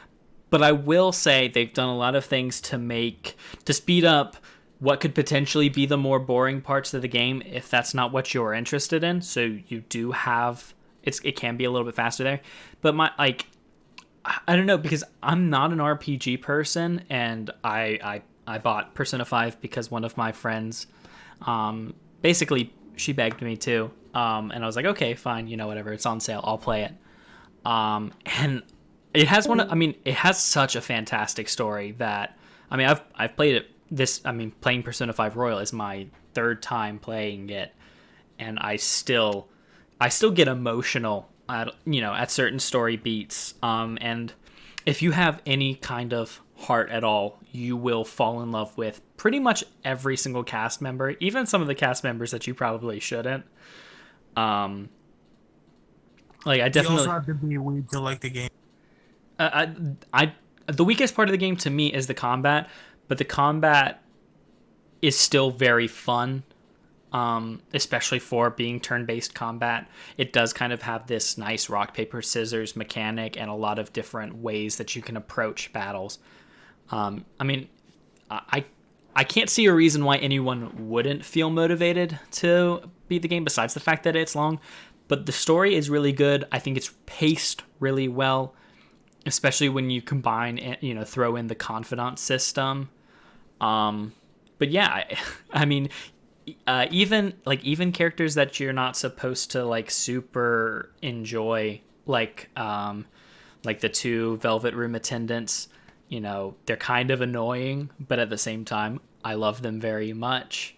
But I will say they've done a lot of things to speed up what could potentially be the more boring parts of the game if that's not what you're interested in. So you do have it can be a little bit faster there. But I don't know, because I'm not an RPG person, and I bought Persona 5 because one of my friends basically she begged me to, and I was like, okay, fine, whatever, it's on sale, I'll play it. And it has it has such a fantastic story that I've played it. Playing Persona 5 Royal is my third time playing it, and I still get emotional at certain story beats. And if you have any kind of heart at all, you will fall in love with pretty much every single cast member, even some of the cast members that you probably shouldn't. I definitely. You also have to be weird to like the game. The weakest part of the game to me is the combat, but the combat is still very fun. Especially for being turn-based combat. It does kind of have this nice rock, paper, scissors mechanic and a lot of different ways that you can approach battles. I can't see a reason why anyone wouldn't feel motivated to beat the game besides the fact that it's long. But the story is really good. I think it's paced really well, especially when you combine and, throw in the confidant system. But yeah, even characters that you're not supposed to super enjoy, like the two Velvet Room attendants, they're kind of annoying, but at the same time I love them very much.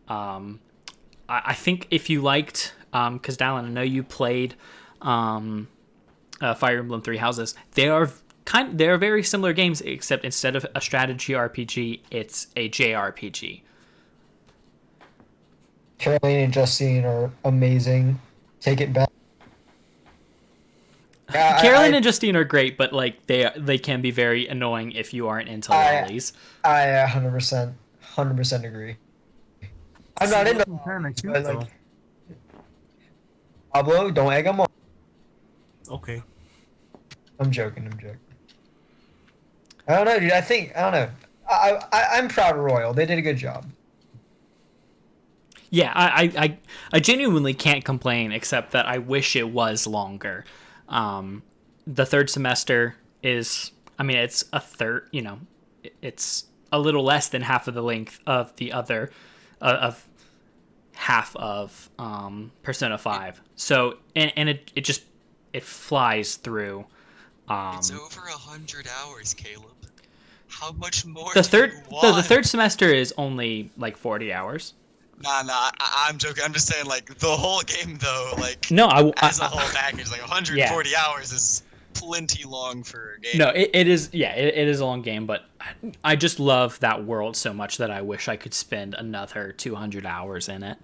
I think if you liked, because Dallin, I know you played Fire Emblem Three Houses, they're very similar games, except instead of a strategy RPG, it's a JRPG. Caroline and Justine are amazing. Take it back. Carolyn and Justine are great, but they can be very annoying if you aren't into lollies. I 100% agree. I'm not into lollies, but Pablo, don't egg them on. Okay. I'm joking. I don't know, dude. I don't know. I'm proud of Royal. They did a good job. Yeah, I genuinely can't complain, except that I wish it was longer. The third semester is, I mean, it's a third, it's a little less than half of the length of the other, of half of Persona 5. So, and it just, it flies through. It's over 100 hours, Caleb. How much more The do third, you no, want? the third semester is only like 40 hours. Nah, I'm joking. I'm just saying, like, the whole game, though, like, No, as a whole package, like, 140 Yeah. hours is plenty long for a game. No, it is. Yeah, it is a long game, but I just love that world so much that I wish I could spend another 200 hours in it.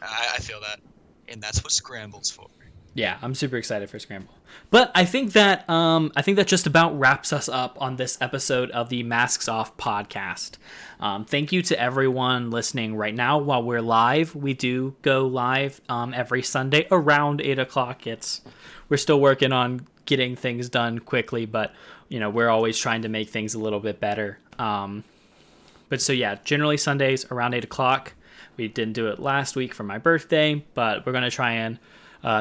I feel that. And that's what Scramble's for. Yeah, I'm super excited for Scramble. But I think that just about wraps us up on this episode of the Masks Off podcast. Thank you to everyone listening right now while we're live. We do go live every Sunday around 8 o'clock. We're still working on getting things done quickly, but we're always trying to make things a little bit better. But so yeah, generally Sundays around 8 o'clock. We didn't do it last week for my birthday, but we're going to try and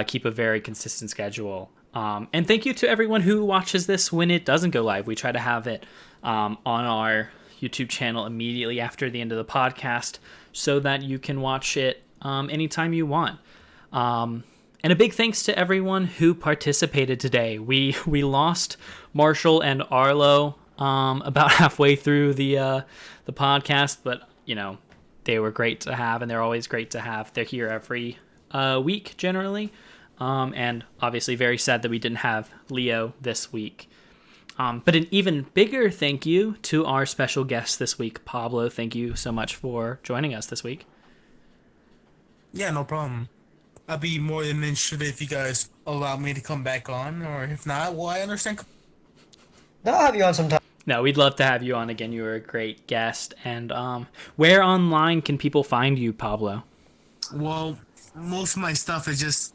keep a very consistent schedule. And thank you to everyone who watches this when it doesn't go live. We try to have it on our YouTube channel immediately after the end of the podcast so that you can watch it anytime you want. And a big thanks to everyone who participated today. We lost Marshall and Arlo about halfway through the podcast, but they were great to have, and they're always great to have. They're here every week generally, and obviously very sad that we didn't have Leo this week. But an even bigger thank you to our special guest this week, Pablo. Thank you so much for joining us this week. Yeah, no problem. I'll be more than interested if you guys allow me to come back on, or if not, well, I understand. No, I'll have you on sometime. No, we'd love to have you on again. You were a great guest. And where online can people find you, Pablo? Well, most of my stuff is just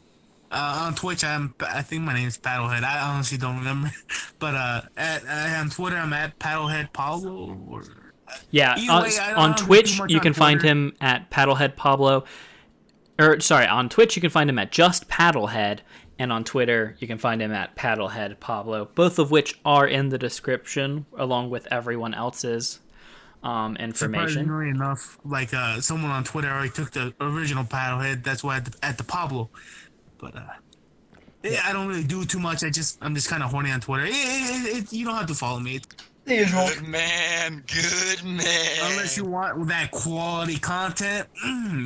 on Twitch. I think my name is Paddlehead. I honestly don't remember, but on Twitter I'm at Paddlehead Pablo. Yeah, way, on Twitch you can find him at Paddlehead Pablo. On Twitch you can find him at just Paddlehead, and on Twitter you can find him at Paddlehead Pablo. Both of which are in the description along with everyone else's information. Surprisingly enough, like someone on Twitter already took the original Paddlehead. That's why at the Pablo, but yeah, I don't really do too much. I'm just kind of horny on Twitter. You don't have to follow me. The usual. Good man. Unless you want that quality content,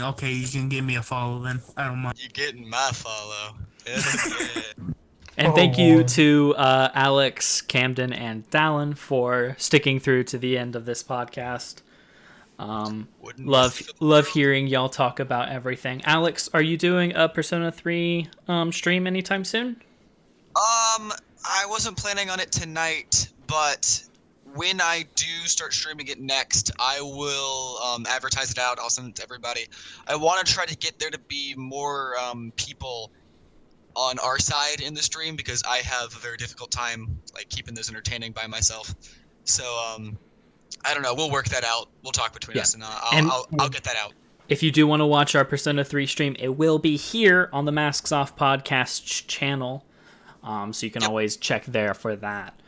okay, you can give me a follow then. I don't mind. You're getting my follow. Yeah. And thank you to Alex, Camden, and Dallin for sticking through to the end of this podcast. Love hearing y'all talk about everything. Alex, are you doing a Persona 3 stream anytime soon? I wasn't planning on it tonight, but when I do start streaming it next, I will advertise it out. I'll send it to everybody. I want to try to get there to be more people on our side in the stream, because I have a very difficult time like keeping those entertaining by myself. So I don't know. We'll work that out. We'll talk between us, and I'll get that out. If you do want to watch our Persona 3 stream, it will be here on the Masks Off podcast channel, so you can always check there for that.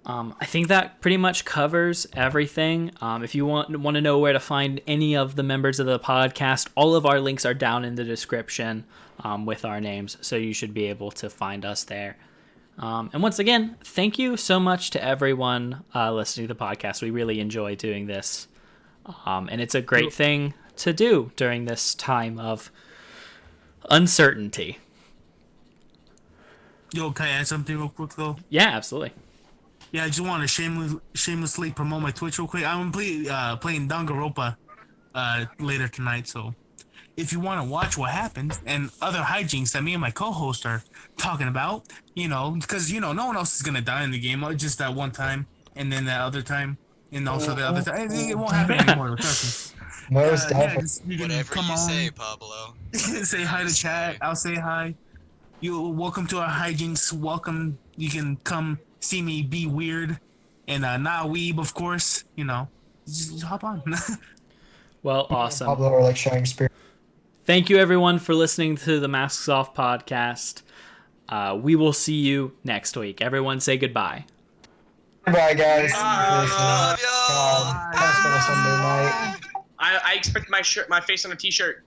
I think that pretty much covers everything. If you want to know where to find any of the members of the podcast, all of our links are down in the description with our names, so you should be able to find us there. And once again, thank you so much to everyone listening to the podcast. We really enjoy doing this, and it's a great thing to do during this time of uncertainty. Yo, can I add something real quick though? Yeah, absolutely. Yeah, I just want to shamelessly promote my Twitch real quick. I'm playing Danganronpa later tonight, so if you want to watch what happens and other hijinks that me and my co-host are talking about, because no one else is gonna die in the game, just that one time, and then that other time, and also the other time. It won't happen anymore. Trust me. Most definitely. You can Whatever come you on, say, Pablo. say hi to chat. I'll say hi. You welcome to our hijinks. Welcome. You can come see me be weird and not weeb, of course. Just hop on. Well, awesome. Pablo are like sharing spirit. Thank you, everyone, for listening to the Masks Off podcast. We will see you next week. Everyone say goodbye. Bye, guys. Love y'all. God, that's been a Sunday night. I expect my face on a t-shirt.